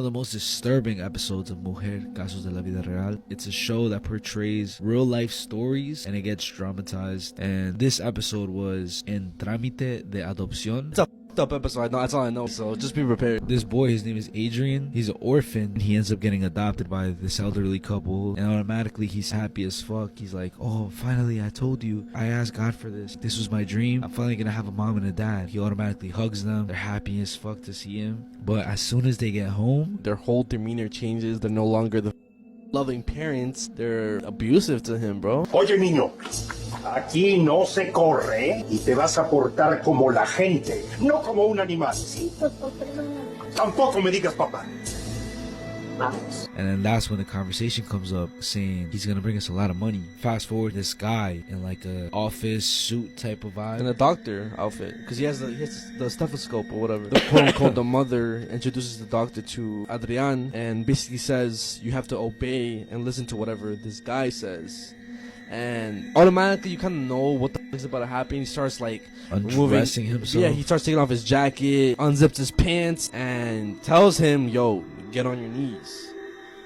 One of the most disturbing episodes of Mujer Casos de la Vida Real. It's a show that portrays real life stories and it gets dramatized. And this episode was En Trámite de Adopción. It's a up episode. No, that's all I know. So just be prepared. This boy, his name is Adrian. He's an orphan. He ends up getting adopted by this elderly couple, and automatically he's happy as fuck. He's like, "Oh, finally, I told you. I asked God for this. This was my dream. I'm finally gonna have a mom and a dad." He automatically hugs them. They're happy as fuck to see him. But as soon as they get home, their whole demeanor changes. They're no longer the loving parents. They're abusive to him, bro. Oye, niño. Aquí no se corre y te vas a portar como la gente, no como un animal. Sí, papá, perdón. Tampoco me digas papá. Vamos. And then that's when the conversation comes up saying he's gonna bring us a lot of money. Fast forward, this guy in like a office suit type of vibe. In a doctor outfit. Because he has the stethoscope or whatever. The quote unquote the mother introduces the doctor to Adrian and basically says you have to obey and listen to whatever this guy says. And automatically you kind of know what the fuck is about to happen. He starts like undressing himself. Yeah, he starts taking off his jacket, unzips his pants, and tells him, "Yo, get on your knees."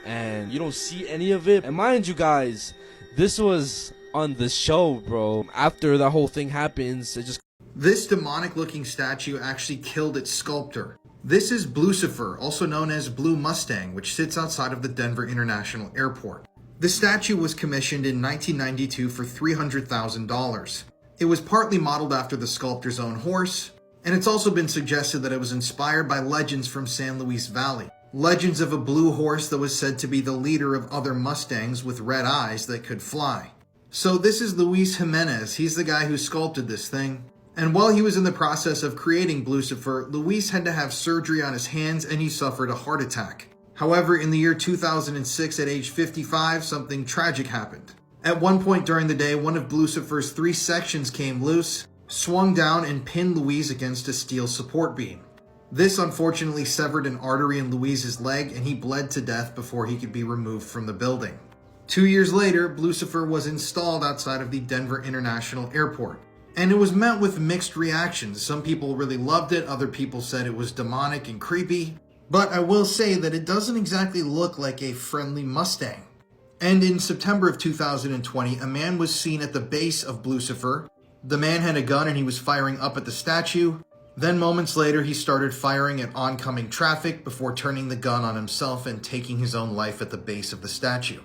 And you don't see any of it. And mind you guys, this was on the show, bro. After that whole thing happens, it just... This demonic looking statue actually killed its sculptor. This is Blucifer, also known as Blue Mustang, which sits outside of the Denver International Airport. The statue was commissioned in 1992 for $300,000. It was partly modeled after the sculptor's own horse, and it's also been suggested that it was inspired by legends from San Luis Valley. Legends of a blue horse that was said to be the leader of other Mustangs with red eyes that could fly. So this is Luis Jimenez. He's the guy who sculpted this thing. And while he was in the process of creating Blucifer, Luis had to have surgery on his hands and he suffered a heart attack. However, in the year 2006, at age 55, something tragic happened. At one point during the day, one of Blucifer's 3 sections came loose, swung down, and pinned Luis against a steel support beam. This unfortunately severed an artery in Luis's leg, and he bled to death before he could be removed from the building. 2 years later, Blucifer was installed outside of the Denver International Airport. And it was met with mixed reactions. Some people really loved it, other people said it was demonic and creepy. But I will say that it doesn't exactly look like a friendly Mustang. And in September of 2020, a man was seen at the base of Blucifer. The man had a gun and he was firing up at the statue. Then moments later, he started firing at oncoming traffic before turning the gun on himself and taking his own life at the base of the statue.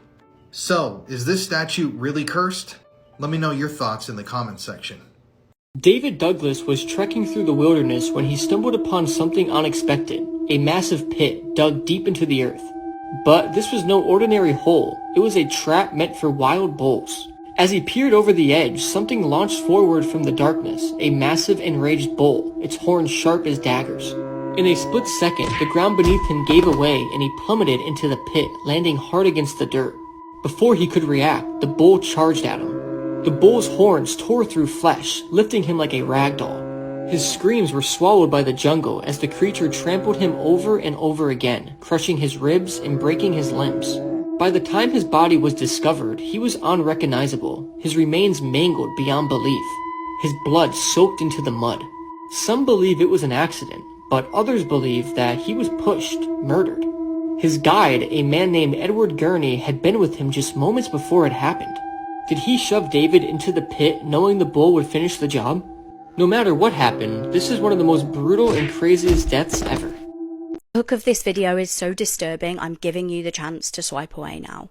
So, is this statue really cursed? Let me know your thoughts in the comments section. David Douglas was trekking through the wilderness when he stumbled upon something unexpected, a massive pit dug deep into the earth. But this was no ordinary hole, it was a trap meant for wild bulls. As he peered over the edge, something launched forward from the darkness, a massive enraged bull, its horns sharp as daggers. In a split second, the ground beneath him gave away and he plummeted into the pit, landing hard against the dirt. Before he could react, the bull charged at him. The bull's horns tore through flesh, lifting him like a rag doll. His screams were swallowed by the jungle as the creature trampled him over and over again, crushing his ribs and breaking his limbs. By the time his body was discovered, he was unrecognizable, his remains mangled beyond belief, his blood soaked into the mud. Some believe it was an accident, but others believe that he was pushed, murdered. His guide, a man named Edward Gurney, had been with him just moments before it happened. Did he shove David into the pit knowing the bull would finish the job? No matter what happened, this is one of the most brutal and craziest deaths ever. The hook of this video is so disturbing, I'm giving you the chance to swipe away now.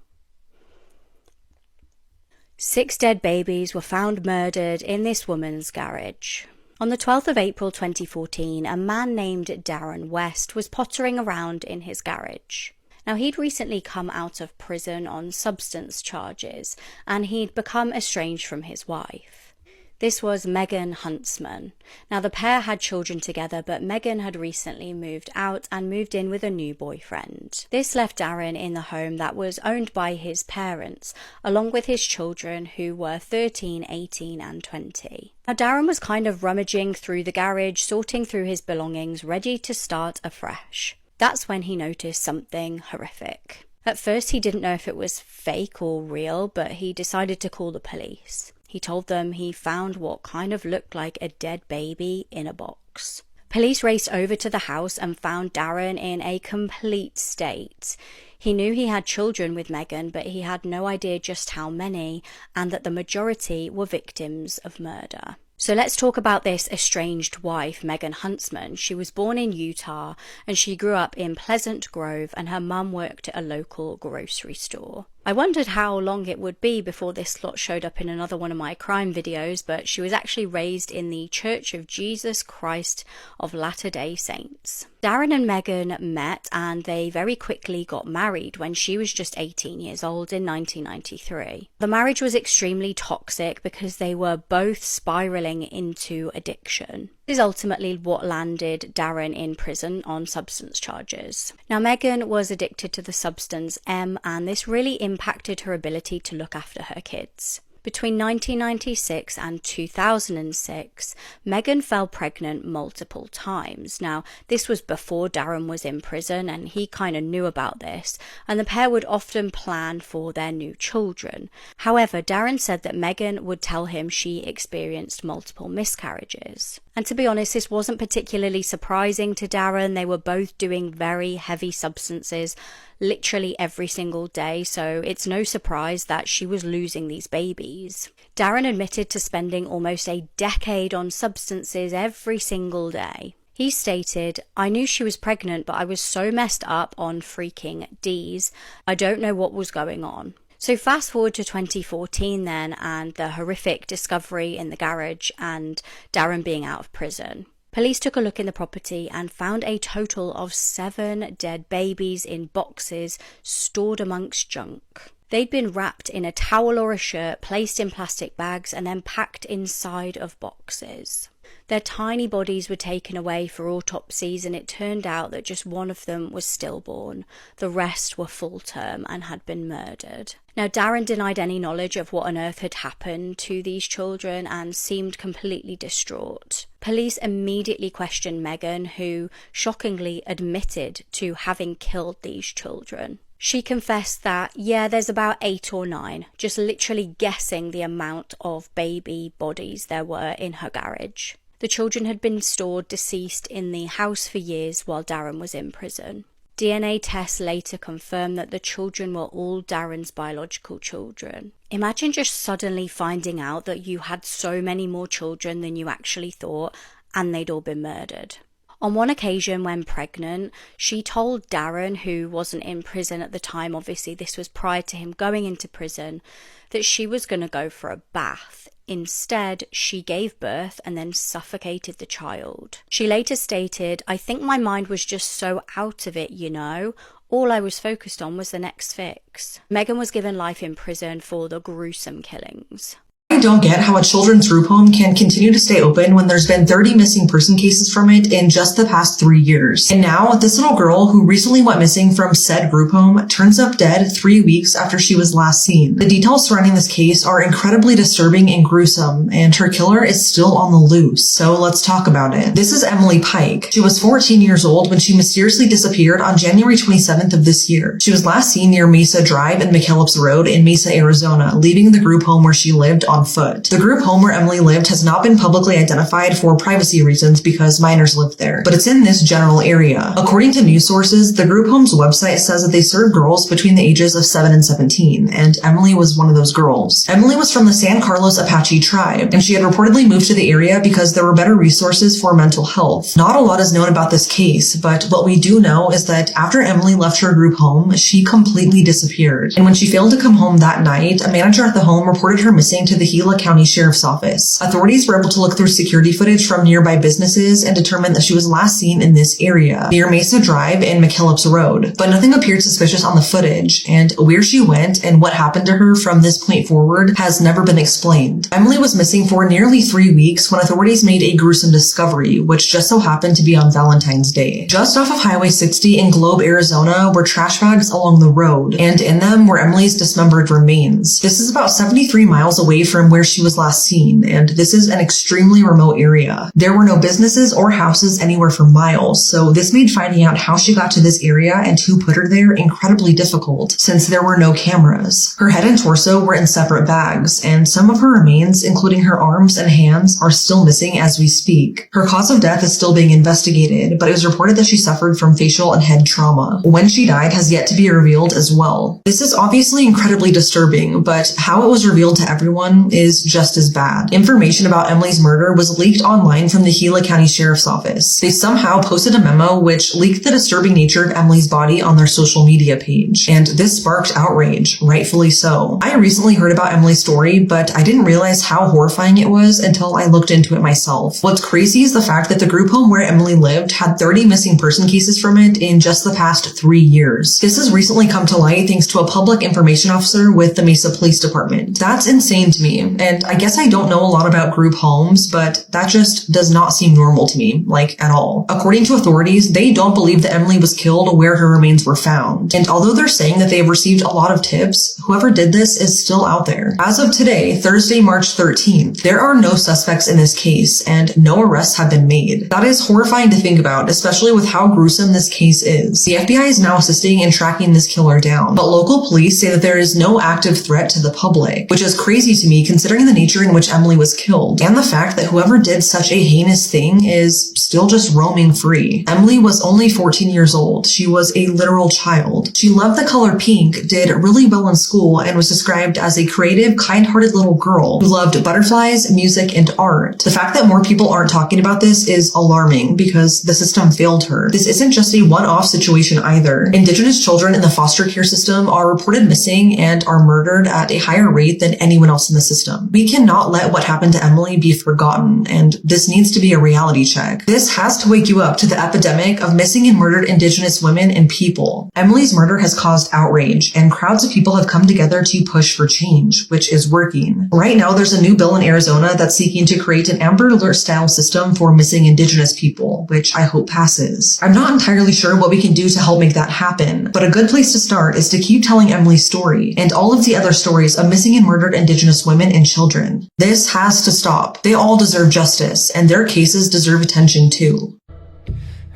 6 dead babies were found murdered in this woman's garage. On the 12th of April 2014, a man named Darren West was pottering around in his garage. Now, he'd recently come out of prison on substance charges, and he'd become estranged from his wife. This was Megan Huntsman. Now, the pair had children together, but Megan had recently moved out and moved in with a new boyfriend. This left Darren in the home that was owned by his parents, along with his children who were 13, 18 and 20. Now, Darren was kind of rummaging through the garage, sorting through his belongings, ready to start afresh. That's when he noticed something horrific. At first, he didn't know if it was fake or real, but he decided to call the police. He told them he found what kind of looked like a dead baby in a box. Police raced over to the house and found Darren in a complete state. He knew he had children with Megan, but he had no idea just how many, and that the majority were victims of murder. So let's talk about this estranged wife, Megan Huntsman. She was born in Utah, and she grew up in Pleasant Grove, and her mum worked at a local grocery store. I wondered how long it would be before this lot showed up in another one of my crime videos, but she was actually raised in the Church of Jesus Christ of Latter-day Saints. Darren and Megan met, and they very quickly got married when she was just 18 years old in 1993. The marriage was extremely toxic because they were both spiraling into addiction. This is ultimately what landed Darren in prison on substance charges. Now, Megan was addicted to the substance M, and this really impacted her ability to look after her kids. Between 1996 and 2006, Megan fell pregnant multiple times. Now, this was before Darren was in prison, and he kind of knew about this, and the pair would often plan for their new children. However, Darren said that Megan would tell him she experienced multiple miscarriages. And to be honest, this wasn't particularly surprising to Darren. They were both doing very heavy substances literally every single day, so it's no surprise that she was losing these babies. Darren admitted to spending almost a decade on substances every single day. He stated, "I knew she was pregnant, but I was so messed up on freaking D's. I don't know what was going on." So fast forward to 2014 then, and the horrific discovery in the garage and Darren being out of prison. Police took a look in the property and found a total of 7 dead babies in boxes stored amongst junk. They'd been wrapped in a towel or a shirt, placed in plastic bags, and then packed inside of boxes. Their tiny bodies were taken away for autopsies, and it turned out that just one of them was stillborn. The rest were full term and had been murdered. Now, Darren denied any knowledge of what on earth had happened to these children and seemed completely distraught. Police immediately questioned Megan, who shockingly admitted to having killed these children. She confessed that, yeah, there's about 8 or 9, just literally guessing the amount of baby bodies there were in her garage. The children had been stored deceased in the house for years while Darren was in prison. DNA tests later confirmed that the children were all Darren's biological children. Imagine just suddenly finding out that you had so many more children than you actually thought, and they'd all been murdered. On one occasion, when pregnant, she told Darren, who wasn't in prison at the time, obviously this was prior to him going into prison, that she was going to go for a bath. Instead, she gave birth and then suffocated the child. She later stated, "I think my mind was just so out of it, you know. All I was focused on was the next fix." Megan was given life in prison for the gruesome killings. I don't get how a children's group home can continue to stay open when there's been 30 missing person cases from it in just the past 3 years. And now, this little girl who recently went missing from said group home turns up dead 3 weeks after she was last seen. The details surrounding this case are incredibly disturbing and gruesome, and her killer is still on the loose. So let's talk about it. This is Emily Pike. She was 14 years old when she mysteriously disappeared on January 27th of this year. She was last seen near Mesa Drive and McKellips Road in Mesa, Arizona, leaving the group home where she lived on foot. The group home where Emily lived has not been publicly identified for privacy reasons because minors live there, but it's in this general area. According to news sources, the group home's website says that they serve girls between the ages of 7 and 17, and Emily was one of those girls. Emily was from the San Carlos Apache tribe, and she had reportedly moved to the area because there were better resources for mental health. Not a lot is known about this case, but what we do know is that after Emily left her group home, she completely disappeared. And when she failed to come home that night, a manager at the home reported her missing to the Gila County Sheriff's Office. Authorities were able to look through security footage from nearby businesses and determine that she was last seen in this area, near Mesa Drive and McKellips Road. But nothing appeared suspicious on the footage, and where she went and what happened to her from this point forward has never been explained. Emily was missing for nearly 3 weeks when authorities made a gruesome discovery, which just so happened to be on Valentine's Day. Just off of Highway 60 in Globe, Arizona, were trash bags along the road, and in them were Emily's dismembered remains. This is about 73 miles away from from where she was last seen, and this is an extremely remote area. There were no businesses or houses anywhere for miles, so this made finding out how she got to this area and who put her there incredibly difficult, since there were no cameras. Her head and torso were in separate bags, and some of her remains, including her arms and hands, are still missing as we speak. Her cause of death is still being investigated, but it was reported that she suffered from facial and head trauma. When she died has yet to be revealed as well. This is obviously incredibly disturbing, but how it was revealed to everyone is just as bad. Information about Emily's murder was leaked online from the Gila County Sheriff's Office. They somehow posted a memo which leaked the disturbing nature of Emily's body on their social media page, and this sparked outrage, rightfully so. I recently heard about Emily's story, but I didn't realize how horrifying it was until I looked into it myself. What's crazy is the fact that the group home where Emily lived had 30 missing person cases from it in just the past 3 years. This has recently come to light thanks to a public information officer with the Mesa Police Department. That's insane to me, and I guess I don't know a lot about group homes, but that just does not seem normal to me, like at all. According to authorities, they don't believe that Emily was killed where her remains were found, and although they're saying that they have received a lot of tips, whoever did this is still out there. As of today, Thursday, March 13th, there are no suspects in this case, and no arrests have been made. That is horrifying to think about, especially with how gruesome this case is. The FBI is now assisting in tracking this killer down, but local police say that there is no active threat to the public, which is crazy to me considering the nature in which Emily was killed, and the fact that whoever did such a heinous thing is still just roaming free. Emily was only 14 years old. She was a literal child. She loved the color pink, did really well in school, and was described as a creative, kind-hearted little girl who loved butterflies, music, and art. The fact that more people aren't talking about this is alarming because the system failed her. This isn't just a one-off situation either. Indigenous children in the foster care system are reported missing and are murdered at a higher rate than anyone else in the system. We cannot let what happened to Emily be forgotten, and this needs to be a reality check. This has to wake you up to the epidemic of missing and murdered Indigenous women and people. Emily's murder has caused outrage, and crowds of people have come together to push for change, which is working. Right now, there's a new bill in Arizona that's seeking to create an Amber Alert style system for missing Indigenous people, which I hope passes. I'm not entirely sure what we can do to help make that happen, but a good place to start is to keep telling Emily's story and all of the other stories of missing and murdered Indigenous women and children. This has to stop. They all deserve justice, and their cases deserve attention too.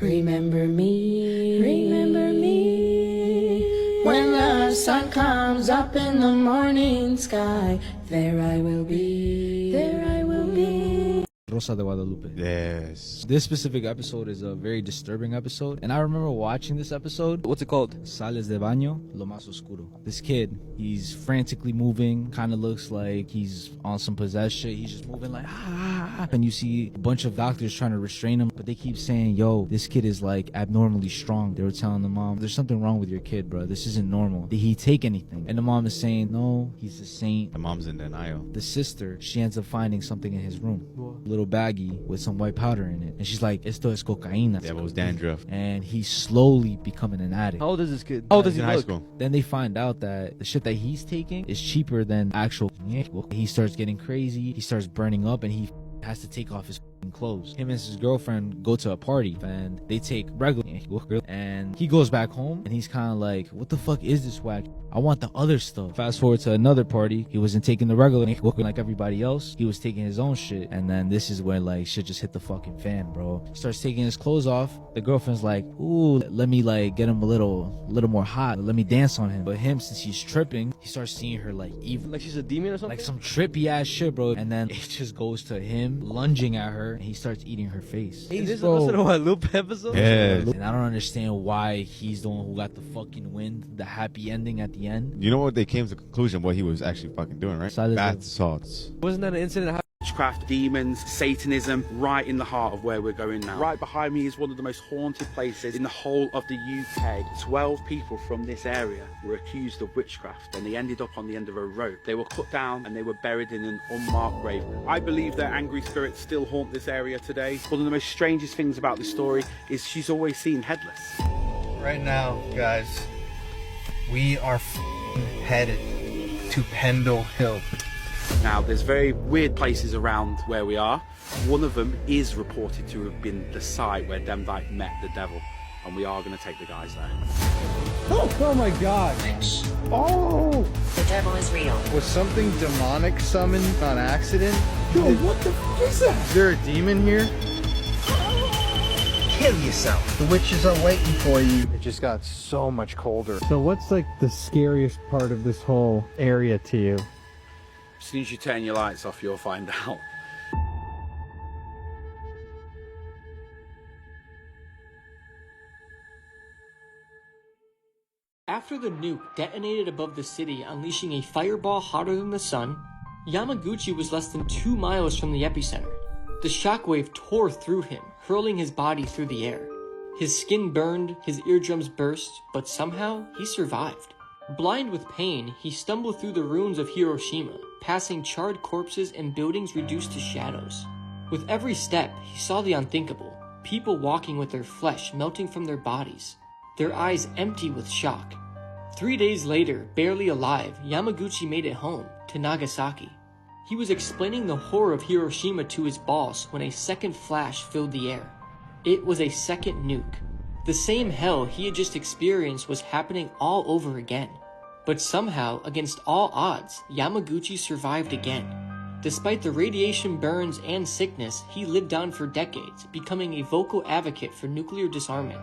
Remember me, when the sun comes up in the morning sky, there I will be, there I will be. Rosa de Guadalupe. Yes. This specific episode is a very disturbing episode, and I remember watching this episode. What's it called? Sales de baño, lo más oscuro. This kid, he's frantically moving, kind of looks like he's on some possessed shit. He's just moving like, ah. And you see a bunch of doctors trying to restrain him, but they keep saying, yo, this kid is like abnormally strong. They were telling the mom, there's something wrong with your kid, bro. This isn't normal. Did he take anything? And the mom is saying, no, he's a saint. The mom's in denial. The sister, she ends up finding something in his room. Little baggie with some white powder in it, and she's like, esto es cocaína. Devil's dandruff. And he's slowly becoming an addict. How old is this kid? How old does he in high look? school. Then they find out that the shit that he's taking is cheaper than actual. He starts getting crazy, he starts burning up, and he has to take off his clothes. Him and his girlfriend go to a party, and they take regular, and he goes back home, and he's kind of like, what the fuck is this whack? I want the other stuff. Fast forward to another party. He wasn't taking the regular like everybody else. He was taking his own shit. And then this is where like shit just hit the fucking fan, bro. He starts taking his clothes off. The girlfriend's like, ooh, let me like get him a little more hot. Let me dance on him. But him, since he's tripping, he starts seeing her like evil. Like she's a demon or something? Like some trippy ass shit, bro. And then it just goes to him lunging at her, and he starts eating her face. Is this a Guadalupe episode? Yes. And I don't understand why he's the one who got the fucking win, the happy ending at the end. You know what? They came to the conclusion what he was actually fucking doing, right? Bath salts. Wasn't that an incident? Witchcraft, demons, Satanism, right in the heart of where we're going now. Right behind me is one of the most haunted places in the whole of the UK. 12 people from this area were accused of witchcraft, and they ended up on the end of a rope. They were cut down and they were buried in an unmarked grave. I believe that angry spirits still haunt this area today. One of the most strangest things about this story is she's always seen headless. Right now, guys, we are headed to Pendle Hill. Now, there's very weird places around where we are. One of them is reported to have been the site where Demdike met the devil, and we are going to take the guys there. Oh my God! Oh! The devil is real. Was something demonic summoned on accident? Yo, what the f is that? Is there a demon here? Kill yourself. The witches are waiting for you. It just got so much colder. So what's like the scariest part of this whole area to you? As soon as you turn your lights off, you'll find out. After the nuke detonated above the city, unleashing a fireball hotter than the sun, Yamaguchi was less than 2 miles from the epicenter. The shockwave tore through him, hurling his body through the air. His skin burned, his eardrums burst, but somehow he survived. Blind with pain, he stumbled through the ruins of Hiroshima, passing charred corpses and buildings reduced to shadows. With every step, he saw the unthinkable, people walking with their flesh melting from their bodies, their eyes empty with shock. 3 days later, barely alive, Yamaguchi made it home, to Nagasaki. He was explaining the horror of Hiroshima to his boss when a second flash filled the air. It was a second nuke. The same hell he had just experienced was happening all over again. But somehow, against all odds, Yamaguchi survived again. Despite the radiation burns and sickness, he lived on for decades, becoming a vocal advocate for nuclear disarmament.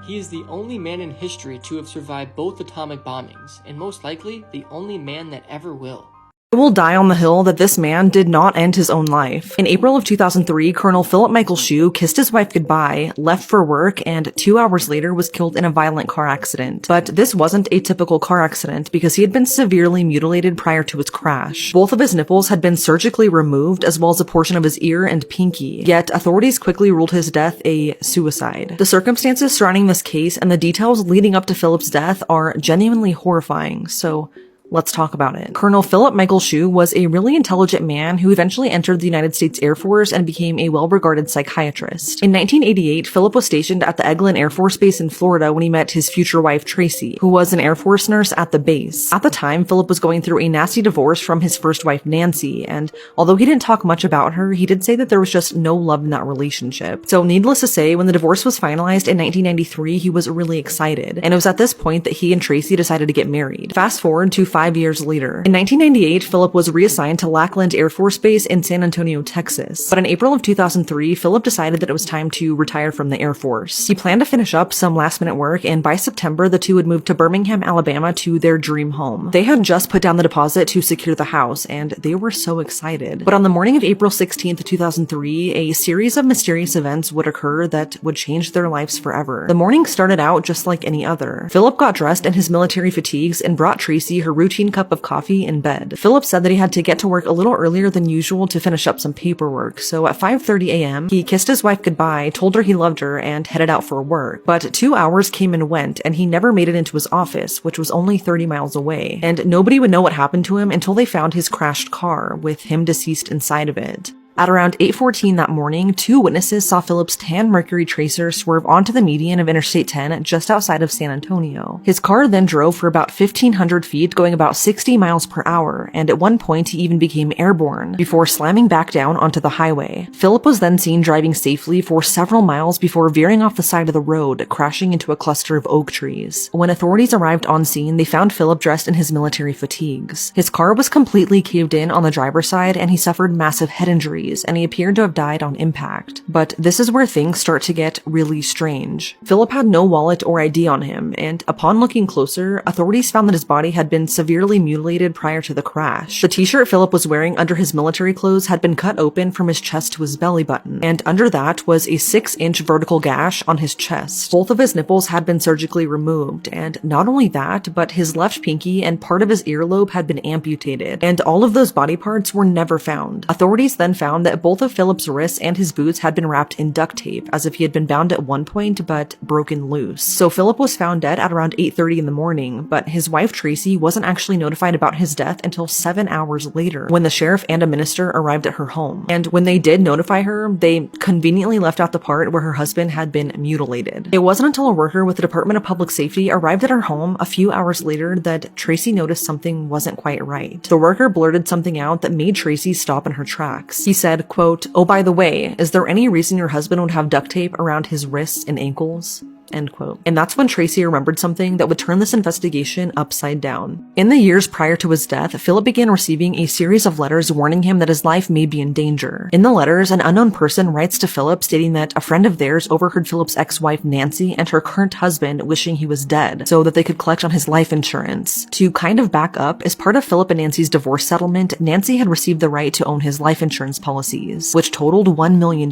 He is the only man in history to have survived both atomic bombings, and most likely, the only man that ever will. It will die on the hill that this man did not end his own life. In April of 2003, Colonel Philip Michael Shue kissed his wife goodbye, left for work, and 2 hours later was killed in a violent car accident. But this wasn't a typical car accident because he had been severely mutilated prior to his crash. Both of his nipples had been surgically removed, as well as a portion of his ear and pinky. Yet authorities quickly ruled his death a suicide. The circumstances surrounding this case and the details leading up to Philip's death are genuinely horrifying, so let's talk about it. Colonel Philip Michael Shue was a really intelligent man who eventually entered the United States Air Force and became a well-regarded psychiatrist. In 1988, Philip was stationed at the Eglin Air Force Base in Florida when he met his future wife, Tracy, who was an Air Force nurse at the base. At the time, Philip was going through a nasty divorce from his first wife, Nancy, and although he didn't talk much about her, he did say that there was just no love in that relationship. So needless to say, when the divorce was finalized in 1993, he was really excited, and it was at this point that he and Tracy decided to get married. Fast forward to 5 years later. In 1998, Philip was reassigned to Lackland Air Force Base in San Antonio, Texas. But in April of 2003, Philip decided that it was time to retire from the Air Force. He planned to finish up some last-minute work, and by September, the two would move to Birmingham, Alabama to their dream home. They had just put down the deposit to secure the house, and they were so excited. But on the morning of April 16th, 2003, a series of mysterious events would occur that would change their lives forever. The morning started out just like any other. Philip got dressed in his military fatigues and brought Tracy her routine cup of coffee in bed. Philip said that he had to get to work a little earlier than usual to finish up some paperwork, so at 5:30 a.m., he kissed his wife goodbye, told her he loved her, and headed out for work. But 2 hours came and went, and he never made it into his office, which was only 30 miles away, and nobody would know what happened to him until they found his crashed car, with him deceased inside of it. At around 8:14 that morning, 2 witnesses saw Philip's tan Mercury Tracer swerve onto the median of Interstate 10 just outside of San Antonio. His car then drove for about 1,500 feet, going about 60 miles per hour, and at one point he even became airborne, before slamming back down onto the highway. Philip was then seen driving safely for several miles before veering off the side of the road, crashing into a cluster of oak trees. When authorities arrived on scene, they found Philip dressed in his military fatigues. His car was completely caved in on the driver's side, and he suffered massive head injuries, and he appeared to have died on impact. But this is where things start to get really strange. Philip had no wallet or ID on him, and upon looking closer, authorities found that his body had been severely mutilated prior to the crash. The t-shirt Philip was wearing under his military clothes had been cut open from his chest to his belly button, and under that was a 6-inch vertical gash on his chest. Both of his nipples had been surgically removed, and not only that, but his left pinky and part of his earlobe had been amputated, and all of those body parts were never found. Authorities then found that both of Philip's wrists and his boots had been wrapped in duct tape, as if he had been bound at one point but broken loose. So Philip was found dead at around 8:30 in the morning, but his wife Tracy wasn't actually notified about his death until 7 hours later, when the sheriff and a minister arrived at her home. And when they did notify her, they conveniently left out the part where her husband had been mutilated. It wasn't until a worker with the Department of Public Safety arrived at her home a few hours later that Tracy noticed something wasn't quite right. The worker blurted something out that made Tracy stop in her tracks. He said, quote, "Oh, by the way, is there any reason your husband would have duct tape around his wrists and ankles?" end quote. And that's when Tracy remembered something that would turn this investigation upside down. In the years prior to his death, Philip began receiving a series of letters warning him that his life may be in danger. In the letters, an unknown person writes to Philip stating that a friend of theirs overheard Philip's ex-wife Nancy and her current husband wishing he was dead so that they could collect on his life insurance. To kind of back up, as part of Philip and Nancy's divorce settlement, Nancy had received the right to own his life insurance policies, which totaled $1 million.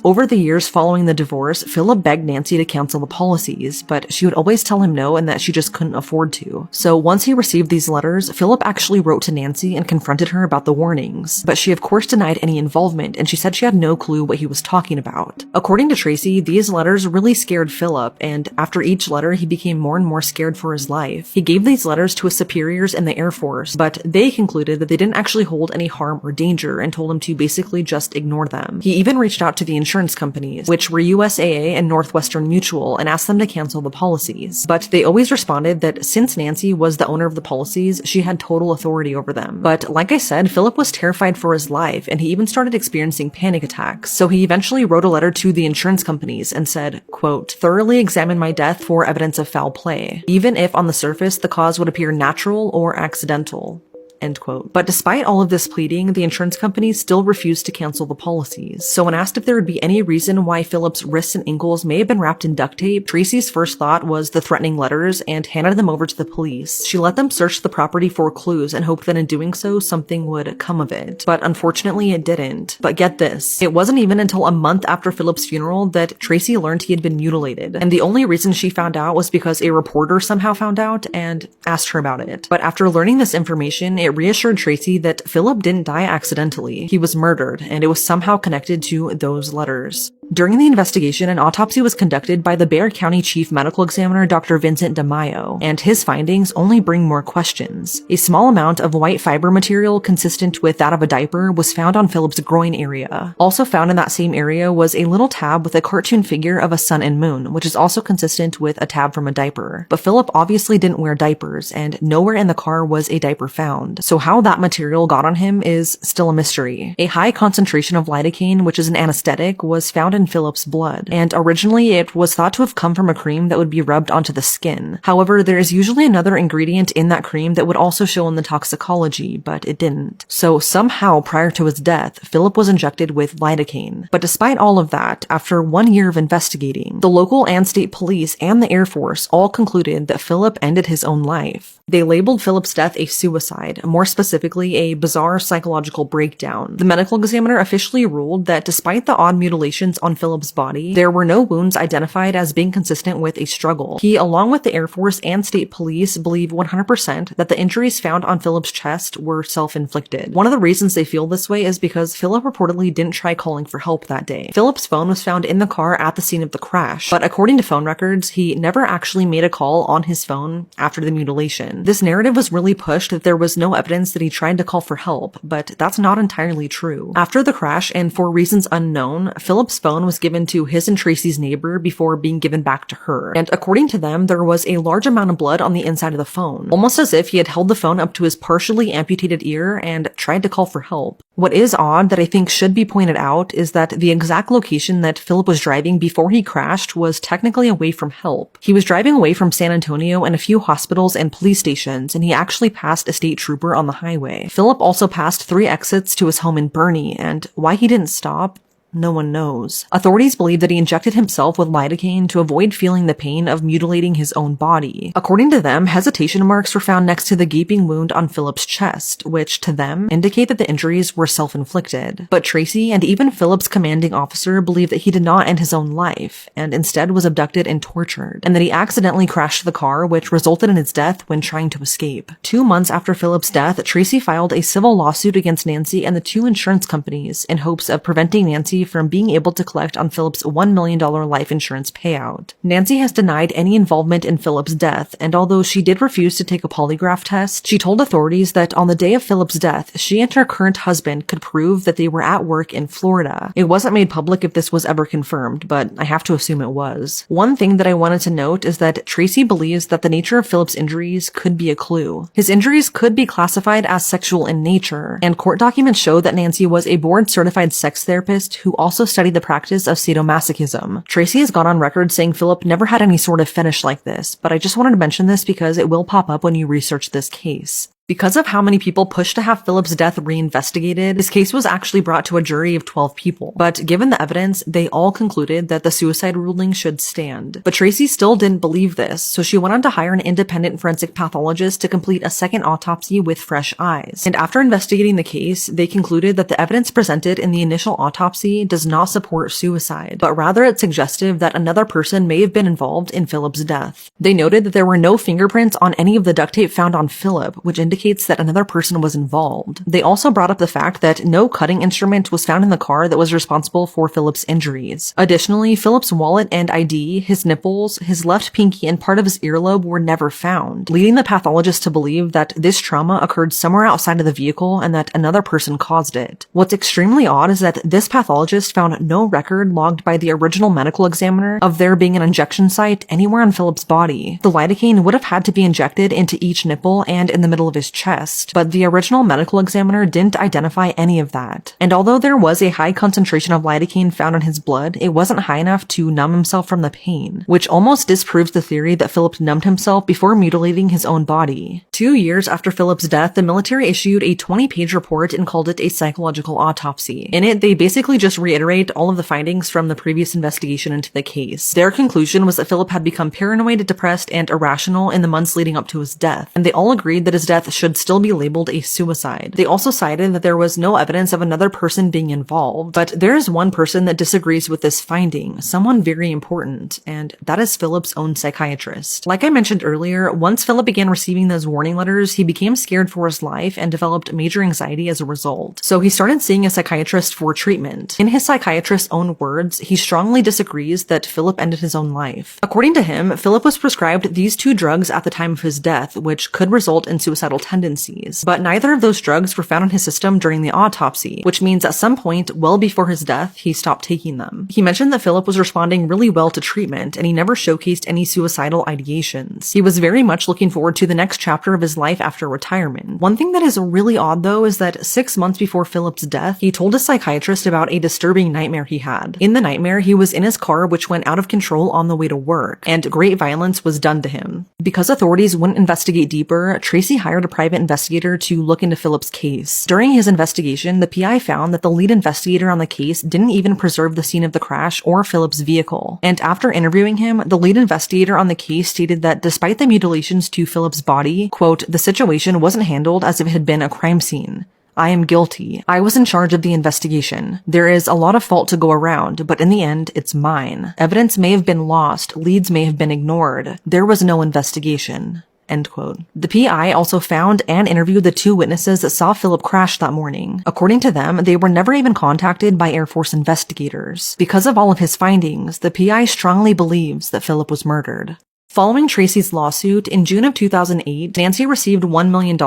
Over the years following the divorce, Philip begged Nancy to cancel the policies, but she would always tell him no and that she just couldn't afford to. So once he received these letters, Philip actually wrote to Nancy and confronted her about the warnings, but she of course denied any involvement and she said she had no clue what he was talking about. According to Tracy, these letters really scared Philip, and after each letter he became more and more scared for his life. He gave these letters to his superiors in the Air Force, but they concluded that they didn't actually hold any harm or danger and told him to basically just ignore them. He even reached out to the insurance companies, which were USAA and Northwestern Mutual, and asked them to cancel the policies. But they always responded that since Nancy was the owner of the policies, she had total authority over them. But like I said, Philip was terrified for his life, and he even started experiencing panic attacks. So he eventually wrote a letter to the insurance companies and said, quote, "Thoroughly examine my death for evidence of foul play, even if on the surface the cause would appear natural or accidental." End quote. But despite all of this pleading, the insurance companies still refused to cancel the policies. So when asked if there would be any reason why Philip's wrists and ankles may have been wrapped in duct tape, Tracy's first thought was the threatening letters and handed them over to the police. She let them search the property for clues and hoped that in doing so, something would come of it. But unfortunately, it didn't. But get this, it wasn't even until a month after Philip's funeral that Tracy learned he had been mutilated. And the only reason she found out was because a reporter somehow found out and asked her about it. But after learning this information, it reassured Tracy that Philip didn't die accidentally. He was murdered, and it was somehow connected to those letters. During the investigation, an autopsy was conducted by the Bexar County Chief Medical Examiner Dr. Vincent DeMaio, and his findings only bring more questions. A small amount of white fiber material consistent with that of a diaper was found on Philip's groin area. Also found in that same area was a little tab with a cartoon figure of a sun and moon, which is also consistent with a tab from a diaper. But Philip obviously didn't wear diapers, and nowhere in the car was a diaper found. So how that material got on him is still a mystery. A high concentration of lidocaine, which is an anesthetic, was found in Philip's blood, and originally it was thought to have come from a cream that would be rubbed onto the skin. However, there is usually another ingredient in that cream that would also show in the toxicology, but it didn't. So somehow prior to his death, Philip was injected with lidocaine. But despite all of that, after 1 year of investigating, the local and state police and the Air Force all concluded that Philip ended his own life. They labeled Philip's death a suicide, more specifically a bizarre psychological breakdown. The medical examiner officially ruled that despite the odd mutilations on Philip's body, there were no wounds identified as being consistent with a struggle. He, along with the Air Force and state police, believe 100% that the injuries found on Philip's chest were self-inflicted. One of the reasons they feel this way is because Philip reportedly didn't try calling for help that day. Philip's phone was found in the car at the scene of the crash, but according to phone records, he never actually made a call on his phone after the mutilation. This narrative was really pushed that there was no evidence that he tried to call for help, but that's not entirely true. After the crash, and for reasons unknown, Philip's phone was given to his and Tracy's neighbor before being given back to her. And according to them, there was a large amount of blood on the inside of the phone, almost as if he had held the phone up to his partially amputated ear and tried to call for help. What is odd that I think should be pointed out is that the exact location that Philip was driving before he crashed was technically away from help. He was driving away from San Antonio and a few hospitals and police stations, and he actually passed a state trooper on the highway. Philip also passed 3 exits to his home in Bernie, and why he didn't stop, no one knows. Authorities believe that he injected himself with lidocaine to avoid feeling the pain of mutilating his own body. According to them, hesitation marks were found next to the gaping wound on Philip's chest, which to them indicate that the injuries were self-inflicted. But Tracy and even Philip's commanding officer believe that he did not end his own life, and instead was abducted and tortured, and that he accidentally crashed the car, which resulted in his death when trying to escape. 2 months after Philip's death, Tracy filed a civil lawsuit against Nancy and the 2 insurance companies in hopes of preventing Nancy from being able to collect on Philip's $1 million life insurance payout. Nancy has denied any involvement in Philip's death, and although she did refuse to take a polygraph test, she told authorities that on the day of Philip's death, she and her current husband could prove that they were at work in Florida. It wasn't made public if this was ever confirmed, but I have to assume it was. One thing that I wanted to note is that Tracy believes that the nature of Philip's injuries could be a clue. His injuries could be classified as sexual in nature, and court documents show that Nancy was a board-certified sex therapist who also studied the practice of sadomasochism. Tracy has gone on record saying Philip never had any sort of fetish like this, but I just wanted to mention this because it will pop up when you research this case. Because of how many people pushed to have Philip's death reinvestigated, his case was actually brought to a jury of 12 people. But given the evidence, they all concluded that the suicide ruling should stand. But Tracy still didn't believe this, so she went on to hire an independent forensic pathologist to complete a second autopsy with fresh eyes. And after investigating the case, they concluded that the evidence presented in the initial autopsy does not support suicide, but rather it's suggestive that another person may have been involved in Philip's death. They noted that there were no fingerprints on any of the duct tape found on Philip, which indicates that another person was involved. They also brought up the fact that no cutting instrument was found in the car that was responsible for Philip's injuries. Additionally, Philip's wallet and ID, his nipples, his left pinky, and part of his earlobe were never found, leading the pathologist to believe that this trauma occurred somewhere outside of the vehicle and that another person caused it. What's extremely odd is that this pathologist found no record logged by the original medical examiner of there being an injection site anywhere on Philip's body. The lidocaine would have had to be injected into each nipple and in the middle of his chest, but the original medical examiner didn't identify any of that. And although there was a high concentration of lidocaine found in his blood, it wasn't high enough to numb himself from the pain, which almost disproves the theory that Philip numbed himself before mutilating his own body. 2 years after Philip's death, the military issued a 20-page report and called it a psychological autopsy. In it, they basically just reiterate all of the findings from the previous investigation into the case. Their conclusion was that Philip had become paranoid, depressed, and irrational in the months leading up to his death, and they all agreed that his death should still be labeled a suicide. They also cited that there was no evidence of another person being involved, but there is one person that disagrees with this finding, someone very important, and that is Philip's own psychiatrist. Like I mentioned earlier, once Philip began receiving those warning letters, he became scared for his life and developed major anxiety as a result. So he started seeing a psychiatrist for treatment. In his psychiatrist's own words, he strongly disagrees that Philip ended his own life. According to him, Philip was prescribed these 2 drugs at the time of his death, which could result in suicidal tendencies, but neither of those drugs were found in his system during the autopsy, which means at some point well before his death, he stopped taking them. He mentioned that Philip was responding really well to treatment, and he never showcased any suicidal ideations. He was very much looking forward to the next chapter of his life after retirement. One thing that is really odd though is that 6 months before Philip's death, he told his psychiatrist about a disturbing nightmare he had. In the nightmare, he was in his car which went out of control on the way to work, and great violence was done to him. Because authorities wouldn't investigate deeper, Tracy hired a private investigator to look into Philip's case. During his investigation, the PI found that the lead investigator on the case didn't even preserve the scene of the crash or Philip's vehicle. And after interviewing him, the lead investigator on the case stated that despite the mutilations to Philip's body, quote, the situation wasn't handled as if it had been a crime scene. I am guilty. I was in charge of the investigation. There is a lot of fault to go around, but in the end, it's mine. Evidence may have been lost. Leads may have been ignored. There was no investigation. End quote. The PI also found and interviewed the 2 witnesses that saw Philip crash that morning. According to them, they were never even contacted by Air Force investigators. Because of all of his findings, the PI strongly believes that Philip was murdered. Following Tracy's lawsuit, in June of 2008, Nancy received $1 million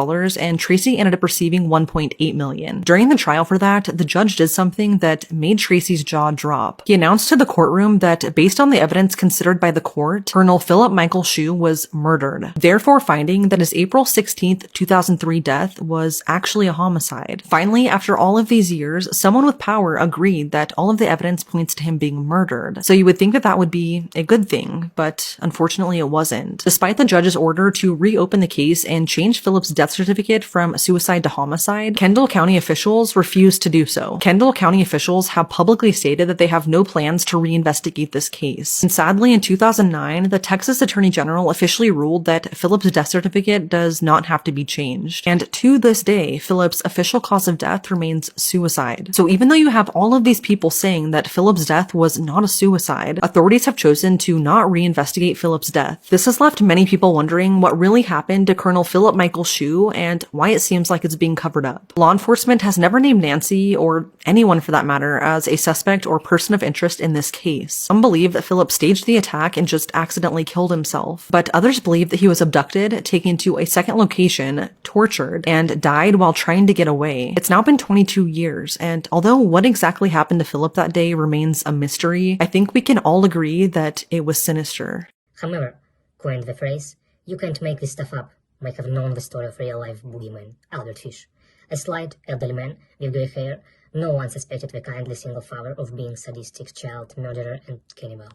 and Tracy ended up receiving $1.8 million. During the trial for that, the judge did something that made Tracy's jaw drop. He announced to the courtroom that based on the evidence considered by the court, Colonel Philip Michael Shue was murdered, therefore finding that his April 16, 2003 death was actually a homicide. Finally, after all of these years, someone with power agreed that all of the evidence points to him being murdered. So you would think that that would be a good thing, but unfortunately it wasn't. Despite the judge's order to reopen the case and change Philip's death certificate from suicide to homicide, Kendall County officials refused to do so. Kendall County officials have publicly stated that they have no plans to reinvestigate this case. And sadly, in 2009, the Texas Attorney General officially ruled that Philip's death certificate does not have to be changed. And to this day, Philip's official cause of death remains suicide. So even though you have all of these people saying that Philip's death was not a suicide, authorities have chosen to not reinvestigate Philip's death. This has left many people wondering what really happened to Colonel Philip Michael Shue and why it seems like it's being covered up. Law enforcement has never named Nancy, or anyone for that matter, as a suspect or person of interest in this case. Some believe that Philip staged the attack and just accidentally killed himself, but others believe that he was abducted, taken to a second location, tortured, and died while trying to get away. It's now been 22 years, and although what exactly happened to Philip that day remains a mystery, I think we can all agree that it was sinister. However, coined the phrase, "You can't make this stuff up," might have known the story of real-life boogeyman, Albert Fish. A slight elderly man with grey hair. No one suspected the kindly single father of being sadistic child murderer and cannibal.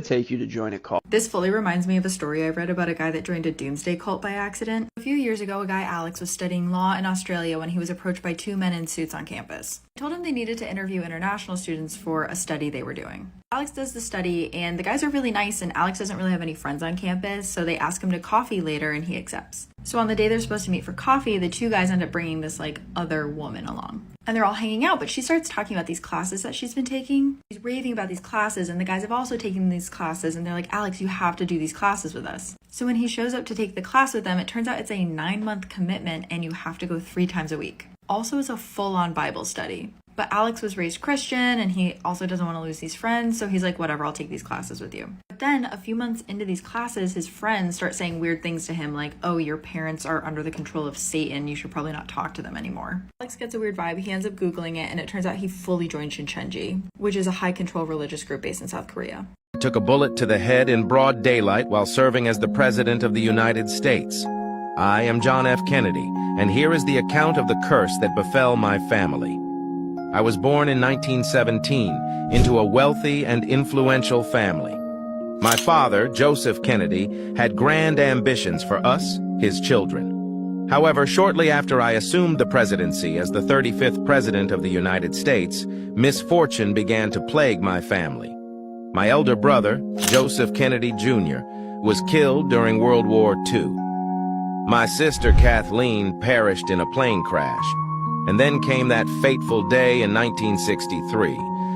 Take you to join a cult. This fully reminds me of a story I read about a guy that joined a doomsday cult by accident. A few years ago, a guy, Alex, was studying law in Australia when he was approached by two men in suits on campus. They told him they needed to interview international students for a study they were doing. Alex does the study, and the guys are really nice, and Alex doesn't really have any friends on campus, so they ask him to coffee later, and he accepts. So on the day they're supposed to meet for coffee, the two guys end up bringing this, other woman along. And they're all hanging out, but she starts talking about these classes that she's been taking. She's raving about these classes, and the guys have also taken these classes, and they're like, Alex, you have to do these classes with us. So when he shows up to take the class with them, it turns out it's a 9-month commitment, and you have to go 3 times a week. Also, it's a full-on Bible study. But Alex was raised Christian, and he also doesn't want to lose these friends, so he's like, whatever, I'll take these classes with you. But then, a few months into these classes, his friends start saying weird things to him, like, oh, your parents are under the control of Satan, you should probably not talk to them anymore. Alex gets a weird vibe, he ends up Googling it, and it turns out he fully joined Shincheonji, which is a high-control religious group based in South Korea. Took a bullet to the head in broad daylight while serving as the President of the United States. I am John F. Kennedy, and here is the account of the curse that befell my family. I was born in 1917 into a wealthy and influential family. My father, Joseph Kennedy, had grand ambitions for us, his children. However, shortly after I assumed the presidency as the 35th President of the United States, misfortune began to plague my family. My elder brother, Joseph Kennedy Jr., was killed during World War II. My sister Kathleen perished in a plane crash. And then came that fateful day in 1963,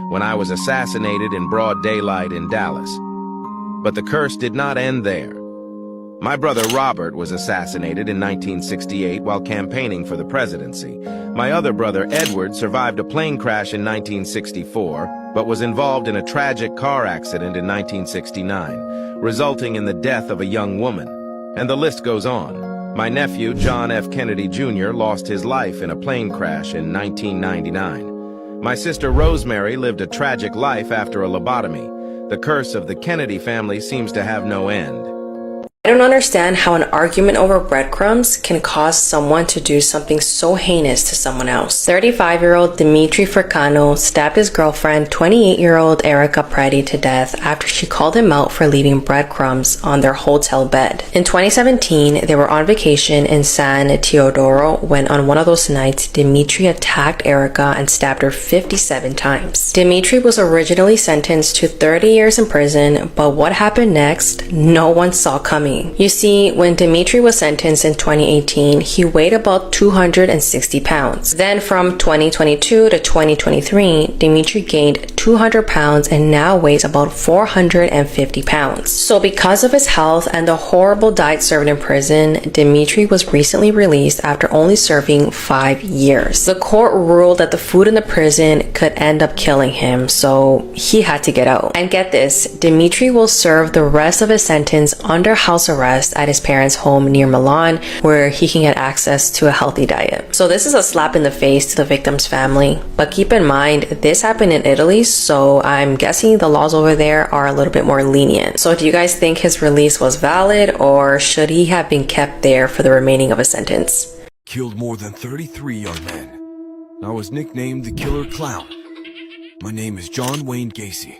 when I was assassinated in broad daylight in Dallas. But the curse did not end there. My brother Robert was assassinated in 1968 while campaigning for the presidency. My other brother Edward survived a plane crash in 1964, but was involved in a tragic car accident in 1969, resulting in the death of a young woman. And the list goes on. My nephew, John F. Kennedy Jr., lost his life in a plane crash in 1999. My sister Rosemary lived a tragic life after a lobotomy. The curse of the Kennedy family seems to have no end. I don't understand how an argument over breadcrumbs can cause someone to do something so heinous to someone else. 35-year-old Dimitri Furcano stabbed his girlfriend, 28-year-old Erica Preti, to death after she called him out for leaving breadcrumbs on their hotel bed. In 2017, they were on vacation in San Teodoro when on one of those nights, Dimitri attacked Erica and stabbed her 57 times. Dimitri was originally sentenced to 30 years in prison, but what happened next, no one saw coming. You see, when Dimitri was sentenced in 2018, he weighed about 260 pounds. Then from 2022 to 2023, Dimitri gained 200 pounds and now weighs about 450 pounds. So because of his health and the horrible diet served in prison, Dimitri was recently released after only serving 5 years. The court ruled that the food in the prison could end up killing him, so he had to get out. And get this, Dimitri will serve the rest of his sentence under house arrest at his parents' home near Milan, where he can get access to a healthy diet. So this is a slap in the face to the victim's family. But keep in mind, this happened in Italy, so I'm guessing the laws over there are a little bit more lenient. So do you guys think his release was valid, or should he have been kept there for the remaining of his sentence? Killed more than 33 young men. I was nicknamed the Killer Clown. My name is John Wayne Gacy.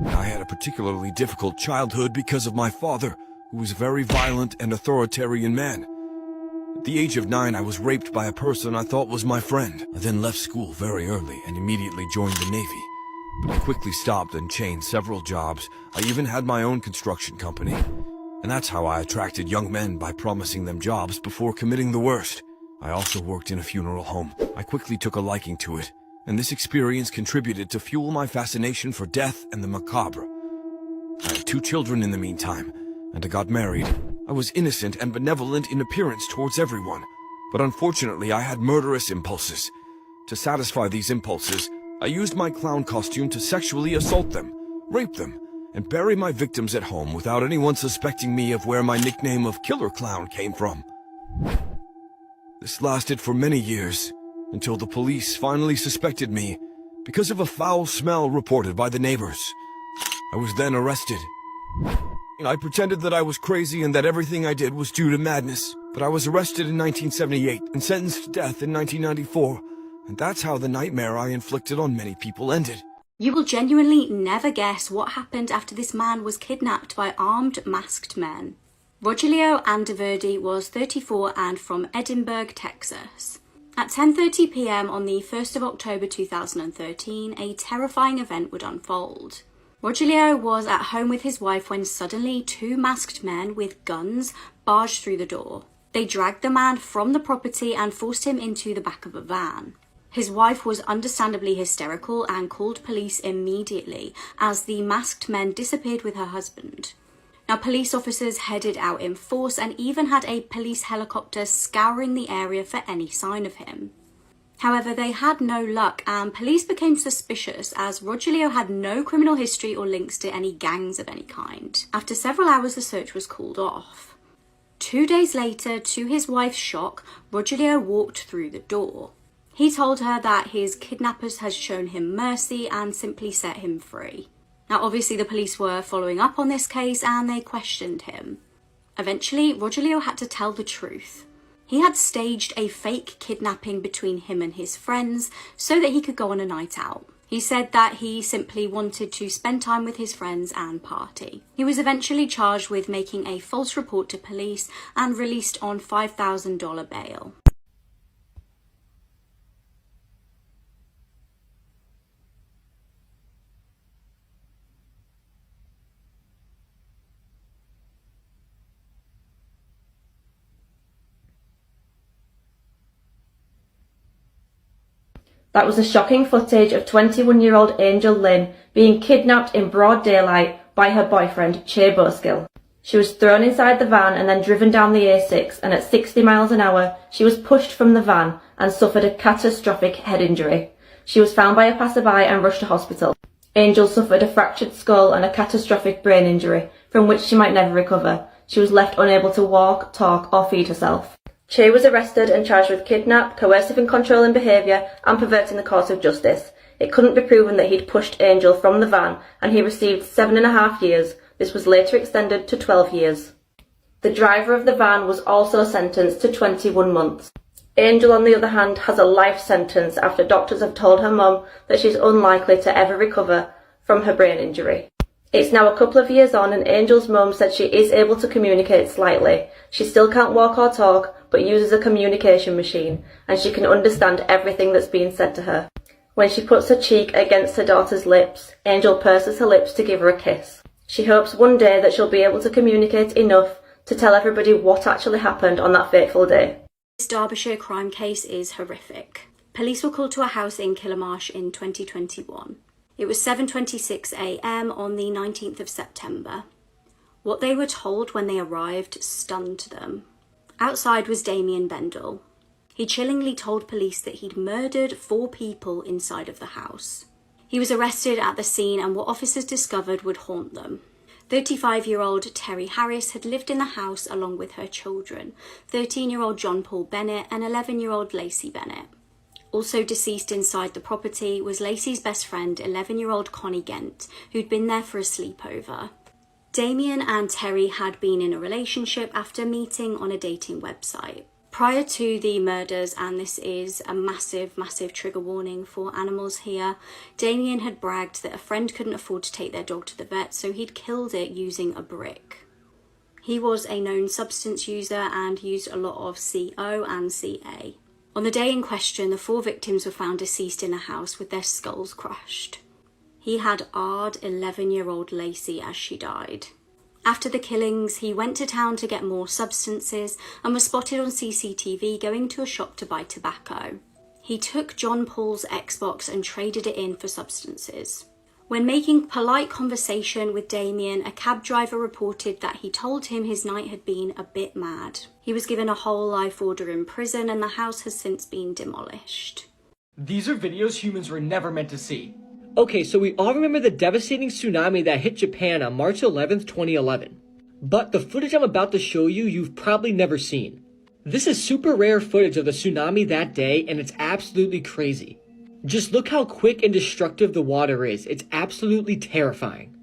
I had a particularly difficult childhood because of my father, who was a very violent and authoritarian man. At the age of 9, I was raped by a person I thought was my friend. I then left school very early and immediately joined the Navy. But I quickly stopped and changed several jobs. I even had my own construction company. And that's how I attracted young men, by promising them jobs before committing the worst. I also worked in a funeral home. I quickly took a liking to it, and this experience contributed to fuel my fascination for death and the macabre. I had 2 children in the meantime, and I got married. I was innocent and benevolent in appearance towards everyone, but unfortunately I had murderous impulses. To satisfy these impulses, I used my clown costume to sexually assault them, rape them, and bury my victims at home without anyone suspecting me of where my nickname of Killer Clown came from. This lasted for many years, until the police finally suspected me because of a foul smell reported by the neighbors. I was then arrested. I pretended that I was crazy and that everything I did was due to madness, but I was arrested in 1978 and sentenced to death in 1994, and that's how the nightmare I inflicted on many people ended. You will genuinely never guess what happened after this man was kidnapped by armed, masked men. Rogelio Anderverdi was 34 and from Edinburgh, Texas. At 10:30 p.m. on the 1st of October 2013, a terrifying event would unfold. Rogelio was at home with his wife when suddenly two masked men with guns barged through the door. They dragged the man from the property and forced him into the back of a van. His wife was understandably hysterical and called police immediately as the masked men disappeared with her husband. Now, police officers headed out in force and even had a police helicopter scouring the area for any sign of him. However, they had no luck and police became suspicious as Rogelio had no criminal history or links to any gangs of any kind. After several hours, the search was called off. 2 days later, to his wife's shock, Rogelio walked through the door. He told her that his kidnappers had shown him mercy and simply set him free. Now, obviously, the police were following up on this case and they questioned him. Eventually, Rogelio had to tell the truth. He had staged a fake kidnapping between him and his friends so that he could go on a night out. He said that he simply wanted to spend time with his friends and party. He was eventually charged with making a false report to police and released on $5,000 bail. That was the shocking footage of 21-year-old Angel Lynn being kidnapped in broad daylight by her boyfriend, Che Boskill. She was thrown inside the van and then driven down the A6, and at 60 miles an hour, she was pushed from the van and suffered a catastrophic head injury. She was found by a passerby and rushed to hospital. Angel suffered a fractured skull and a catastrophic brain injury, from which she might never recover. She was left unable to walk, talk, or feed herself. Che was arrested and charged with kidnap, coercive and controlling behaviour, and perverting the course of justice. It couldn't be proven that he'd pushed Angel from the van, and he received 7.5 years. This was later extended to 12 years. The driver of the van was also sentenced to 21 months. Angel, on the other hand, has a life sentence after doctors have told her mum that she's unlikely to ever recover from her brain injury. It's now a couple of years on, and Angel's mum said she is able to communicate slightly. She still can't walk or talk, but uses a communication machine, and she can understand everything that's being said to her. When she puts her cheek against her daughter's lips, Angel purses her lips to give her a kiss. She hopes one day that she'll be able to communicate enough to tell everybody what actually happened on that fateful day. This Derbyshire crime case is horrific. Police were called to a house in Killamarsh in 2021. It was 7:26 a.m. on the 19th of September. What they were told when they arrived stunned them. Outside was Damien Bendel. He chillingly told police that he'd murdered 4 people inside of the house. He was arrested at the scene, and what officers discovered would haunt them. 35-year-old Terry Harris had lived in the house along with her children, 13-year-old John Paul Bennett and 11-year-old Lacey Bennett. Also deceased inside the property was Lacey's best friend, 11-year-old Connie Gent, who'd been there for a sleepover. Damien and Terry had been in a relationship after meeting on a dating website. Prior to the murders, and this is a massive trigger warning for animals here, Damien had bragged that a friend couldn't afford to take their dog to the vet, so he'd killed it using a brick. He was a known substance user and used a lot of CO and CA. On the day in question, the 4 victims were found deceased in a house with their skulls crushed. He had AR'd 11-year-old Lacey as she died. After the killings, he went to town to get more substances and was spotted on CCTV going to a shop to buy tobacco. He took John Paul's Xbox and traded it in for substances. When making polite conversation with Damien, a cab driver reported that he told him his night had been a bit mad. He was given a whole life order in prison, and the house has since been demolished. These are videos humans were never meant to see. Okay, so we all remember the devastating tsunami that hit Japan on March 11th, 2011. But the footage I'm about to show you, you've probably never seen. This is super rare footage of the tsunami that day, and it's absolutely crazy. Just look how quick and destructive the water is. It's absolutely terrifying.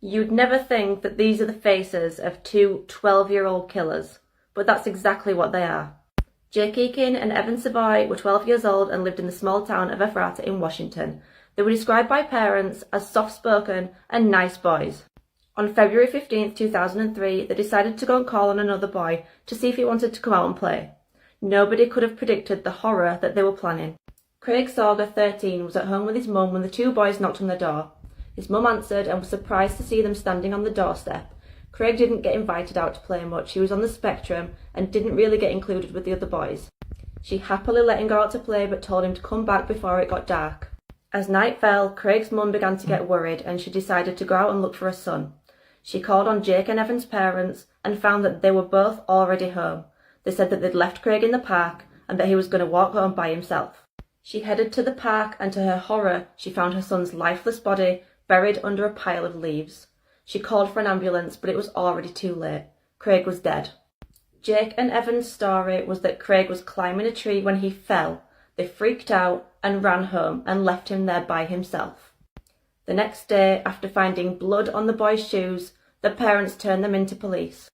You'd never think that these are the faces of two 12-year-old killers, but that's exactly what they are. Jake Eakin and Evan Savoy were 12 years old and lived in the small town of Ephrata in Washington. They were described by parents as soft-spoken and nice boys. On February 15, 2003, they decided to go and call on another boy to see if he wanted to come out and play. Nobody could have predicted the horror that they were planning. Craig Sauger, 13, was at home with his mum when the two boys knocked on the door. His mum answered and was surprised to see them standing on the doorstep. Craig didn't get invited out to play much. He was on the spectrum and didn't really get included with the other boys. She happily let him go out to play but told him to come back before it got dark. As night fell, Craig's mum began to get worried and she decided to go out and look for her son. She called on Jake and Evan's parents and found that they were both already home. They said that they'd left Craig in the park and that he was going to walk home by himself. She headed to the park and to her horror, she found her son's lifeless body buried under a pile of leaves. She called for an ambulance, but it was already too late. Craig was dead. Jake and Evan's story was that Craig was climbing a tree when he fell. They freaked out and ran home and left him there by himself. The next day, after finding blood on the boy's shoes, the parents turned them into police.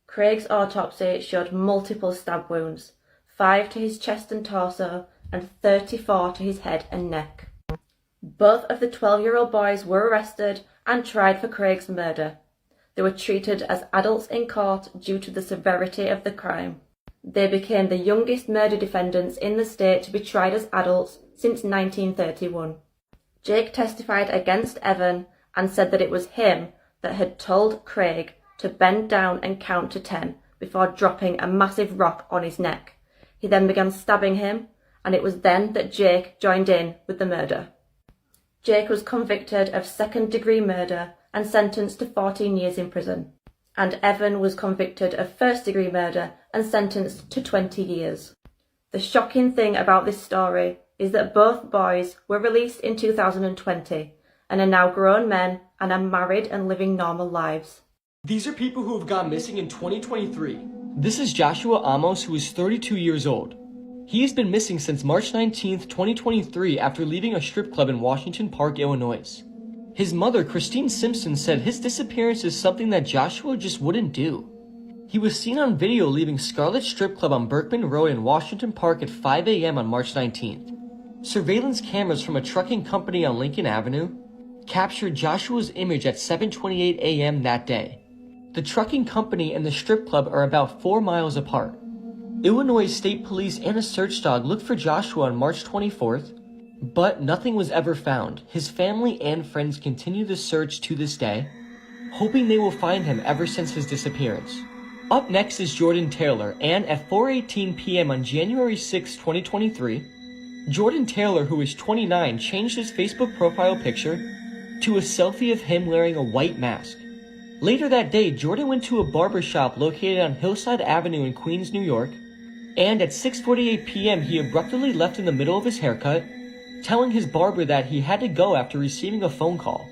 Craig's autopsy showed multiple stab wounds, 5 to his chest and torso, and 34 to his head and neck. Both of the 12-year-old boys were arrested and tried for Craig's murder. They were treated as adults in court due to the severity of the crime. They became the youngest murder defendants in the state to be tried as adults since 1931. Jake testified against Evan and said that it was him that had told Craig to bend down and count to 10 before dropping a massive rock on his neck. He then began stabbing him, and it was then that Jake joined in with the murder. Jake was convicted of second-degree murder and sentenced to 14 years in prison. And Evan was convicted of first-degree murder and sentenced to 20 years. The shocking thing about this story is that both boys were released in 2020 and are now grown men and are married and living normal lives. These are people who have gone missing in 2023. This is Joshua Amos, who is 32 years old. He has been missing since March 19th, 2023 after leaving a strip club in Washington Park, Illinois. His mother, Christine Simpson, said his disappearance is something that Joshua just wouldn't do. He was seen on video leaving Scarlet Strip Club on Berkman Road in Washington Park at 5 a.m. on March 19th. Surveillance cameras from a trucking company on Lincoln Avenue captured Joshua's image at 7:28 a.m. that day. The trucking company and the strip club are about 4 miles apart. Illinois State Police and a search dog looked for Joshua on March 24th, but nothing was ever found. His family and friends continue the search to this day, hoping they will find him ever since his disappearance. Up next is Jordan Taylor, and at 4:18 p.m. on January 6, 2023, Jordan Taylor, who is 29, changed his Facebook profile picture to a selfie of him wearing a white mask. Later that day, Jordan went to a barber shop located on Hillside Avenue in Queens, New York, and at 6:48 p.m. he abruptly left in the middle of his haircut, telling his barber that he had to go after receiving a phone call.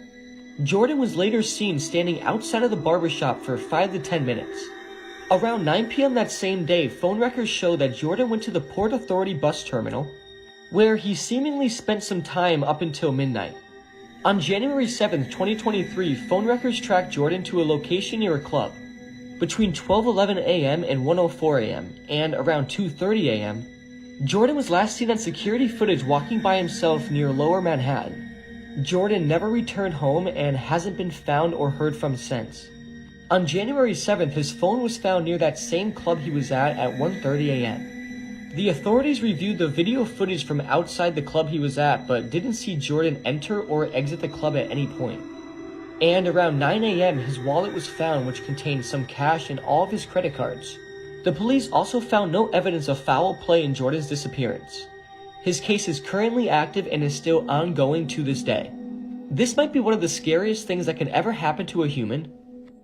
Jordan was later seen standing outside of the barber shop for 5 to 10 minutes. Around 9 p.m. that same day, phone records show that Jordan went to the Port Authority bus terminal, where he seemingly spent some time up until midnight. On January 7, 2023, phone records tracked Jordan to a location near a club. Between 12:11 a.m. and 1:04 a.m., and around 2:30 a.m., Jordan was last seen on security footage walking by himself near Lower Manhattan. Jordan never returned home and hasn't been found or heard from since. On January 7th, his phone was found near that same club he was at 1:30 a.m. The authorities reviewed the video footage from outside the club he was at, but didn't see Jordan enter or exit the club at any point. And around 9 a.m., his wallet was found, which contained some cash and all of his credit cards. The police also found no evidence of foul play in Jordan's disappearance. His case is currently active and is still ongoing to this day. This might be one of the scariest things that can ever happen to a human,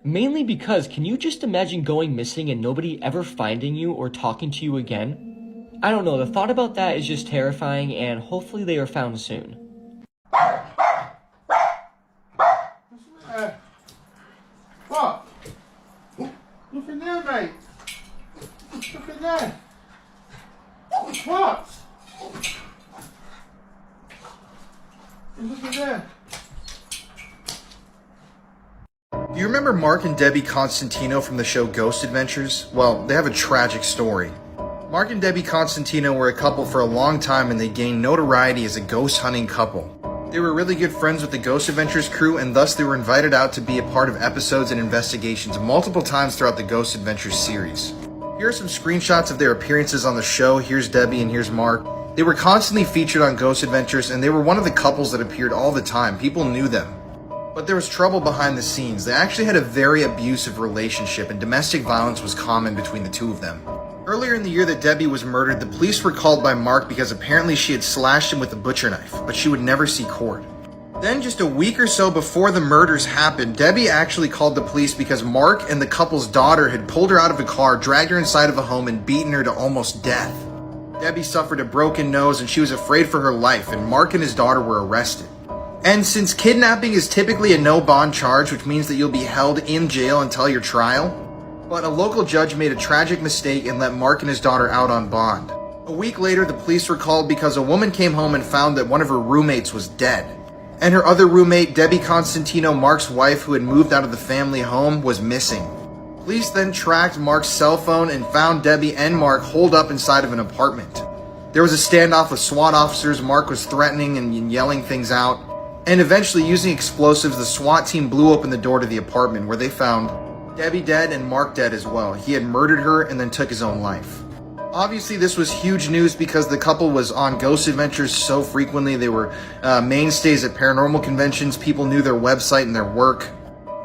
mainly because can you just imagine going missing and nobody ever finding you or talking to you again? I don't know, the thought about that is just terrifying, and hopefully they are found soon. What? Look in there, mate. Look in there. What? Look in there. Do you remember Mark and Debbie Constantino from the show Ghost Adventures? Well, they have a tragic story. Mark and Debbie Constantino were a couple for a long time and they gained notoriety as a ghost hunting couple. They were really good friends with the Ghost Adventures crew and thus they were invited out to be a part of episodes and investigations multiple times throughout the Ghost Adventures series. Here are some screenshots of their appearances on the show. Here's Debbie and here's Mark. They were constantly featured on Ghost Adventures and they were one of the couples that appeared all the time. People knew them. But there was trouble behind the scenes. They actually had a very abusive relationship and domestic violence was common between the two of them. Earlier in the year that Debbie was murdered, the police were called by Mark because apparently she had slashed him with a butcher knife, but she would never see court. Then just a week or so before the murders happened, Debbie actually called the police because Mark and the couple's daughter had pulled her out of a car, dragged her inside of a home, and beaten her to almost death. Debbie suffered a broken nose and she was afraid for her life, and Mark and his daughter were arrested. And since kidnapping is typically a no-bond charge, which means that you'll be held in jail until your trial, but a local judge made a tragic mistake and let Mark and his daughter out on bond. A week later, the police were called because a woman came home and found that one of her roommates was dead. And her other roommate, Debbie Constantino, Mark's wife, who had moved out of the family home, was missing. Police then tracked Mark's cell phone and found Debbie and Mark holed up inside of an apartment. There was a standoff with SWAT officers. Mark was threatening and yelling things out. And eventually, using explosives, the SWAT team blew open the door to the apartment where they found Debbie dead and Mark dead as well. He had murdered her and then took his own life. Obviously, this was huge news because the couple was on Ghost Adventures so frequently. They were mainstays at paranormal conventions. People knew their website and their work.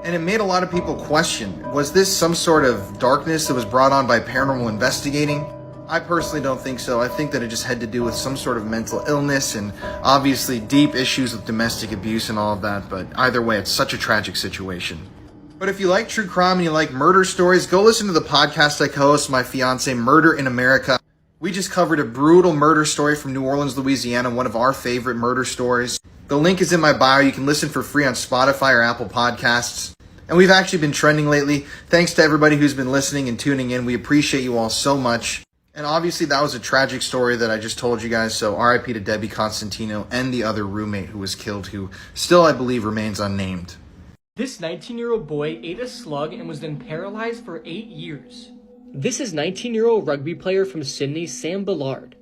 And it made a lot of people question, was this some sort of darkness that was brought on by paranormal investigating? I personally don't think so. I think that it just had to do with some sort of mental illness and obviously deep issues with domestic abuse and all of that. But either way, it's such a tragic situation. But if you like true crime and you like murder stories, go listen to the podcast I co-host with my fiance, Murder in America. We just covered a brutal murder story from New Orleans, Louisiana, one of our favorite murder stories. The link is in my bio. You can listen for free on Spotify or Apple Podcasts. And we've actually been trending lately. Thanks to everybody who's been listening and tuning in. We appreciate you all so much. And obviously that was a tragic story that I just told you guys. So RIP to Debbie Constantino and the other roommate who was killed, who still, I believe, remains unnamed. This 19-year-old boy ate a slug and was then paralyzed for 8 years. This is 19-year-old rugby player from Sydney, Sam Ballard.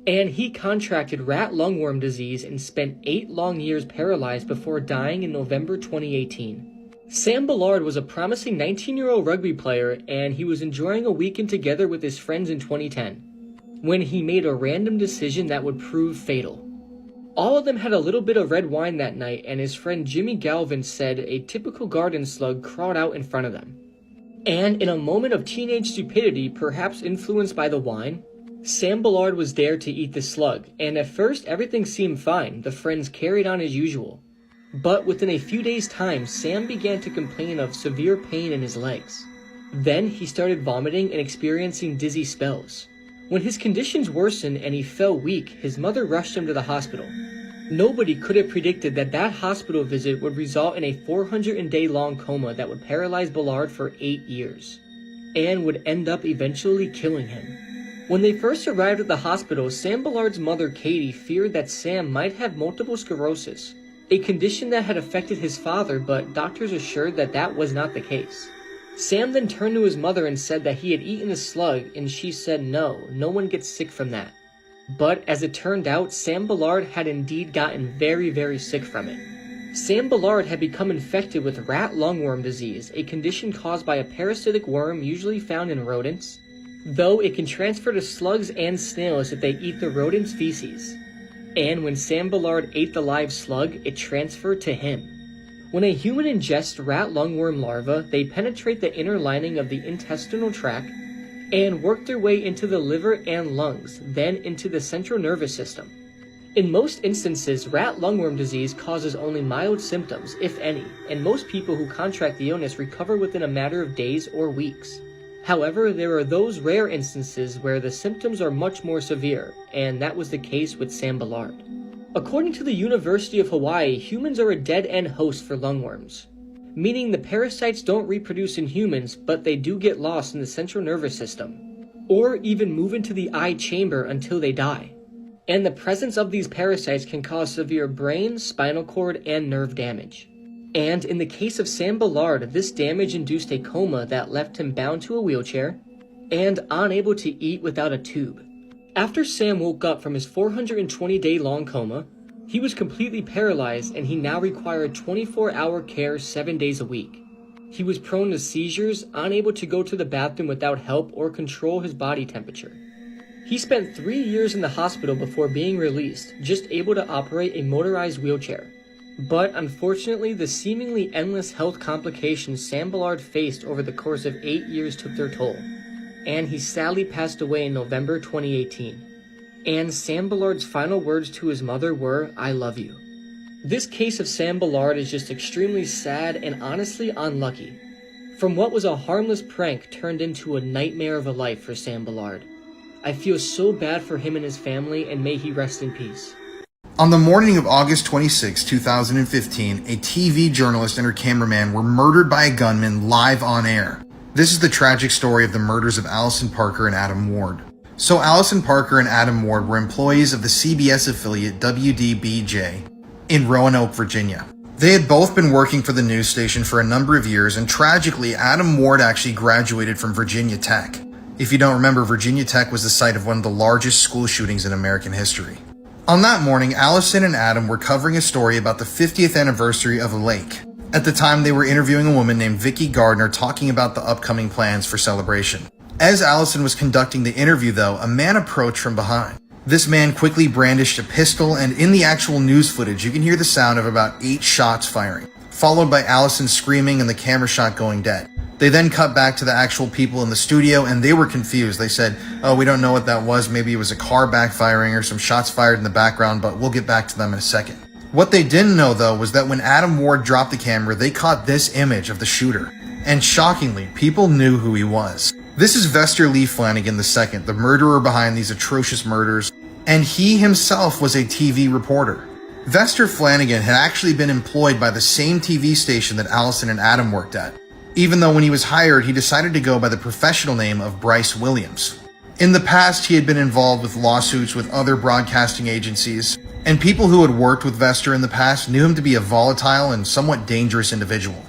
And he contracted rat lungworm disease and spent 8 long years paralyzed before dying in November 2018. Sam Ballard was a promising 19-year-old rugby player and he was enjoying a weekend together with his friends in 2010 when he made a random decision that would prove fatal. All of them had a little bit of red wine that night, and his friend Jimmy Galvin said a typical garden slug crawled out in front of them. And in a moment of teenage stupidity, perhaps influenced by the wine, Sam Ballard was dared to eat the slug, and at first everything seemed fine. The friends carried on as usual. But within a few days' time, Sam began to complain of severe pain in his legs. Then he started vomiting and experiencing dizzy spells. When his conditions worsened and he fell weak, his mother rushed him to the hospital. Nobody could have predicted that that hospital visit would result in a 400-day-long coma that would paralyze Ballard for 8 years, and would end up eventually killing him. When they first arrived at the hospital, Sam Ballard's mother, Katie, feared that Sam might have multiple sclerosis, a condition that had affected his father, but doctors assured that that was not the case. Sam then turned to his mother and said that he had eaten a slug, and she said no one gets sick from that. But as it turned out, Sam Ballard had indeed gotten very, very sick from it. Sam Ballard had become infected with rat lungworm disease, a condition caused by a parasitic worm usually found in rodents, though it can transfer to slugs and snails if they eat the rodent's feces. And when Sam Ballard ate the live slug, it transferred to him. When a human ingests rat lungworm larvae, they penetrate the inner lining of the intestinal tract and work their way into the liver and lungs, then into the central nervous system. In most instances, rat lungworm disease causes only mild symptoms, if any, and most people who contract the illness recover within a matter of days or weeks. However, there are those rare instances where the symptoms are much more severe, and that was the case with Sam Ballard. According to the University of Hawaii, humans are a dead-end host for lungworms, meaning the parasites don't reproduce in humans, but they do get lost in the central nervous system, or even move into the eye chamber until they die. And the presence of these parasites can cause severe brain, spinal cord, and nerve damage. And in the case of Sam Ballard, this damage induced a coma that left him bound to a wheelchair and unable to eat without a tube. After Sam woke up from his 420-day-long coma, he was completely paralyzed and he now required 24-hour care 7 days a week. He was prone to seizures, unable to go to the bathroom without help or control his body temperature. He spent 3 years in the hospital before being released, just able to operate a motorized wheelchair. But unfortunately, the seemingly endless health complications Sam Ballard faced over the course of 8 years took their toll, and he sadly passed away in November 2018. And Sam Ballard's final words to his mother were, "I love you." This case of Sam Ballard is just extremely sad and honestly unlucky. From what was a harmless prank turned into a nightmare of a life for Sam Ballard. I feel so bad for him and his family, and may he rest in peace. On the morning of August 26, 2015, a TV journalist and her cameraman were murdered by a gunman live on air. This is the tragic story of the murders of Allison Parker and Adam Ward. So Allison Parker and Adam Ward were employees of the CBS affiliate WDBJ in Roanoke, Virginia. They had both been working for the news station for a number of years, and tragically, Adam Ward actually graduated from Virginia Tech. If you don't remember, Virginia Tech was the site of one of the largest school shootings in American history. On that morning, Allison and Adam were covering a story about the 50th anniversary of a lake. At the time, they were interviewing a woman named Vicki Gardner talking about the upcoming plans for celebration. As Allison was conducting the interview, though, a man approached from behind. This man quickly brandished a pistol, and in the actual news footage, you can hear the sound of about 8 shots firing, followed by Allison screaming and the camera shot going dead. They then cut back to the actual people in the studio, and they were confused. They said, "Oh, we don't know what that was. Maybe it was a car backfiring or some shots fired in the background, but we'll get back to them in a second." What they didn't know, though, was that when Adam Ward dropped the camera, they caught this image of the shooter. And shockingly, people knew who he was. This is Vester Lee Flanagan II, the murderer behind these atrocious murders, and he himself was a TV reporter. Vester Flanagan had actually been employed by the same TV station that Allison and Adam worked at, even though when he was hired, he decided to go by the professional name of Bryce Williams. In the past, he had been involved with lawsuits with other broadcasting agencies, and people who had worked with Vester in the past knew him to be a volatile and somewhat dangerous individual.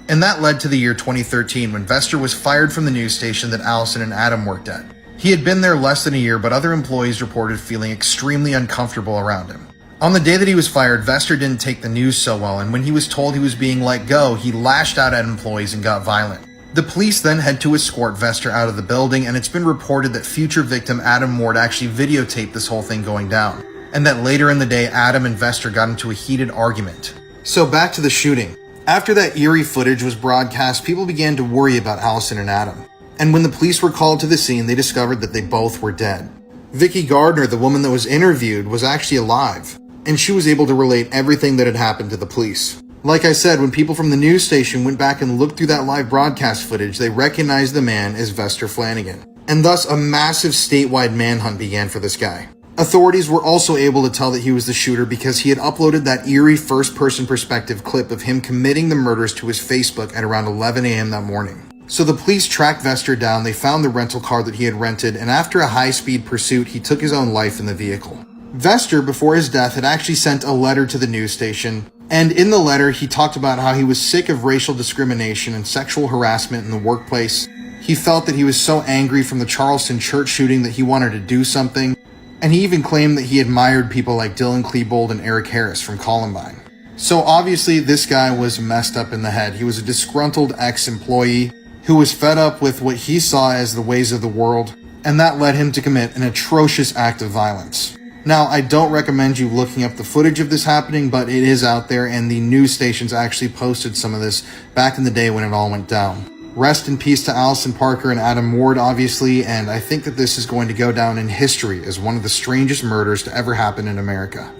And that led to the year 2013, when Vester was fired from the news station that Allison and Adam worked at. He had been there less than a year, but other employees reported feeling extremely uncomfortable around him. On the day that he was fired, Vester didn't take the news so well, and when he was told he was being let go, he lashed out at employees and got violent. The police then had to escort Vester out of the building, and it's been reported that future victim Adam Ward actually videotaped this whole thing going down, and that later in the day, Adam and Vester got into a heated argument. So back to the shooting. After that eerie footage was broadcast, people began to worry about Allison and Adam. And when the police were called to the scene, they discovered that they both were dead. Vicki Gardner, the woman that was interviewed, was actually alive, and she was able to relate everything that had happened to the police. Like I said, when people from the news station went back and looked through that live broadcast footage, they recognized the man as Vester Flanagan. And thus, a massive statewide manhunt began for this guy. Authorities were also able to tell that he was the shooter because he had uploaded that eerie first-person perspective clip of him committing the murders to his Facebook at around 11 a.m. that morning. So the police tracked Vester down, they found the rental car that he had rented, and after a high-speed pursuit, he took his own life in the vehicle. Vester, before his death, had actually sent a letter to the news station, and in the letter, he talked about how he was sick of racial discrimination and sexual harassment in the workplace. He felt that he was so angry from the Charleston church shooting that he wanted to do something, and he even claimed that he admired people like Dylan Klebold and Eric Harris from Columbine. So obviously, this guy was messed up in the head. He was a disgruntled ex-employee who was fed up with what he saw as the ways of the world, and that led him to commit an atrocious act of violence. Now, I don't recommend you looking up the footage of this happening, but it is out there, and the news stations actually posted some of this back in the day when it all went down. Rest in peace to Allison Parker and Adam Ward, obviously, and I think that this is going to go down in history as one of the strangest murders to ever happen in America.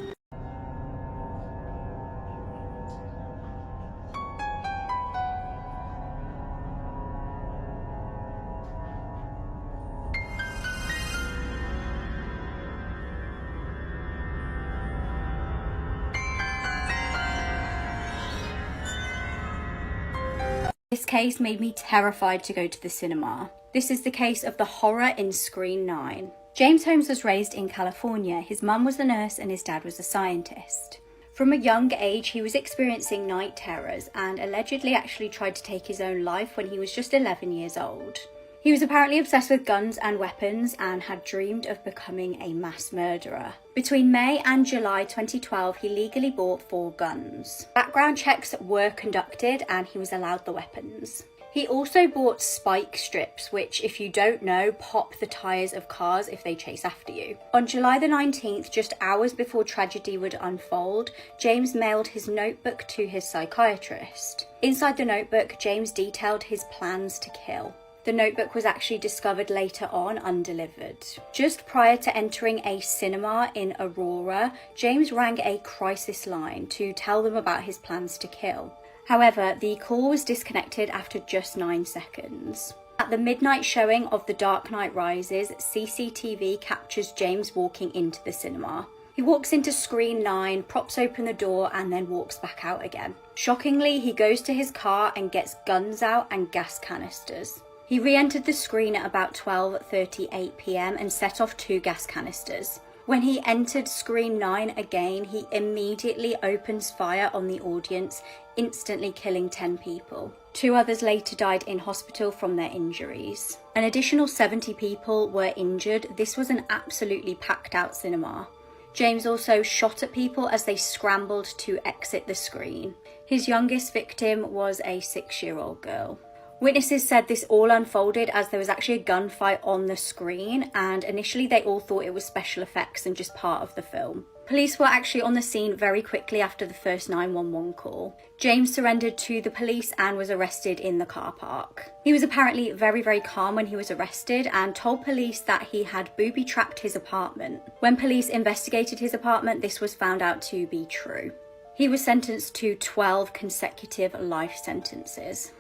This case made me terrified to go to the cinema. This is the case of the horror in Screen 9. James Holmes was raised in California. His mum was a nurse and his dad was a scientist. From a young age, he was experiencing night terrors and allegedly actually tried to take his own life when he was just 11 years old. He was apparently obsessed with guns and weapons and had dreamed of becoming a mass murderer. Between May and July 2012, he legally bought 4 guns. Background checks were conducted and he was allowed the weapons. He also bought spike strips, which, if you don't know, pop the tyres of cars if they chase after you. On July the 19th, just hours before tragedy would unfold, James mailed his notebook to his psychiatrist. Inside the notebook, James detailed his plans to kill. The notebook was actually discovered later on undelivered. Just prior to entering a cinema in Aurora, James rang a crisis line to tell them about his plans to kill. However, the call was disconnected after just 9 seconds. At the midnight showing of The Dark Knight Rises, CCTV captures James walking into the cinema. He walks into screen 9, props open the door, and then walks back out again. Shockingly, he goes to his car and gets guns out and gas canisters. He re-entered the screen at about 12:38 PM and set off 2 gas canisters. When he entered screen 9 again, he immediately opens fire on the audience, instantly killing 10 people. 2 others later died in hospital from their injuries. An additional 70 people were injured. This was an absolutely packed out cinema. James also shot at people as they scrambled to exit the screen. His youngest victim was a 6-year-old girl. Witnesses said this all unfolded as there was actually a gunfight on the screen, and initially they all thought it was special effects and just part of the film. Police were actually on the scene very quickly after the first 911 call. James surrendered to the police and was arrested in the car park. He was apparently very calm when he was arrested and told police that he had booby-trapped his apartment. When police investigated his apartment, this was found out to be true. He was sentenced to 12 consecutive life sentences.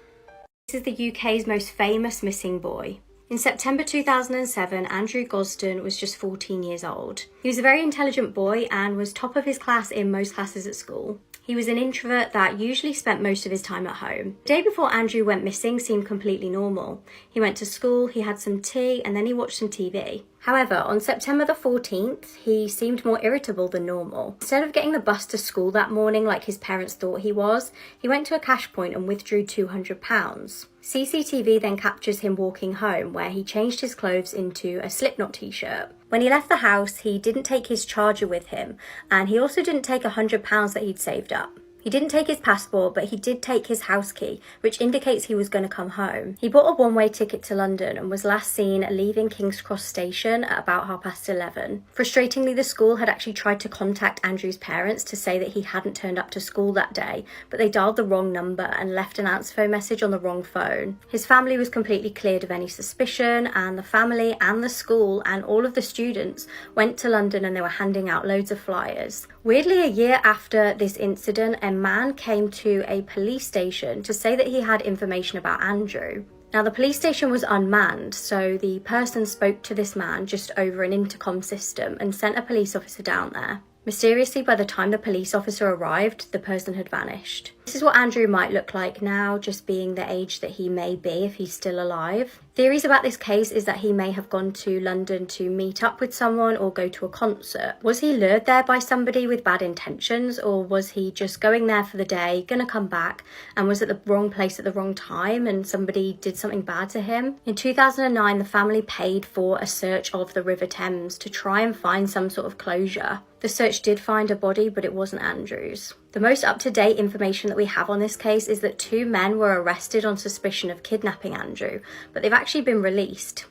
This is the UK's most famous missing boy. In September 2007, Andrew Gosden was just 14 years old. He was a very intelligent boy and was top of his class in most classes at school. He was an introvert that usually spent most of his time at home. The day before Andrew went missing seemed completely normal. He went to school, he had some tea, and then he watched some TV. However, on September the 14th, he seemed more irritable than normal. Instead of getting the bus to school that morning like his parents thought he was, he went to a cash point and withdrew £200. CCTV then captures him walking home, where he changed his clothes into a Slipknot t-shirt. When he left the house, he didn't take his charger with him, and he also didn't take £100 that he'd saved up. He didn't take his passport, but he did take his house key, which indicates he was going to come home. He bought a one-way ticket to London and was last seen leaving King's Cross station at about 11:30. Frustratingly, the school had actually tried to contact Andrew's parents to say that he hadn't turned up to school that day, but they dialed the wrong number and left an answer phone message on the wrong phone. His family was completely cleared of any suspicion, and the family and the school and all of the students went to London and they were handing out loads of flyers. Weirdly, a year after this incident, a man came to a police station to say that he had information about Andrew. Now, the police station was unmanned, so the person spoke to this man just over an intercom system and sent a police officer down there. Mysteriously, by the time the police officer arrived, the person had vanished. This is what Andrew might look like now, just being the age that he may be if he's still alive. Theories about this case is that he may have gone to London to meet up with someone or go to a concert. Was he lured there by somebody with bad intentions, or was he just going there for the day, gonna come back, and was at the wrong place at the wrong time and somebody did something bad to him? In 2009, the family paid for a search of the River Thames to try and find some sort of closure. The search did find a body, but it wasn't Andrew's. The most up-to-date information that we have on this case is that 2 men were arrested on suspicion of kidnapping Andrew, but they've actually been released.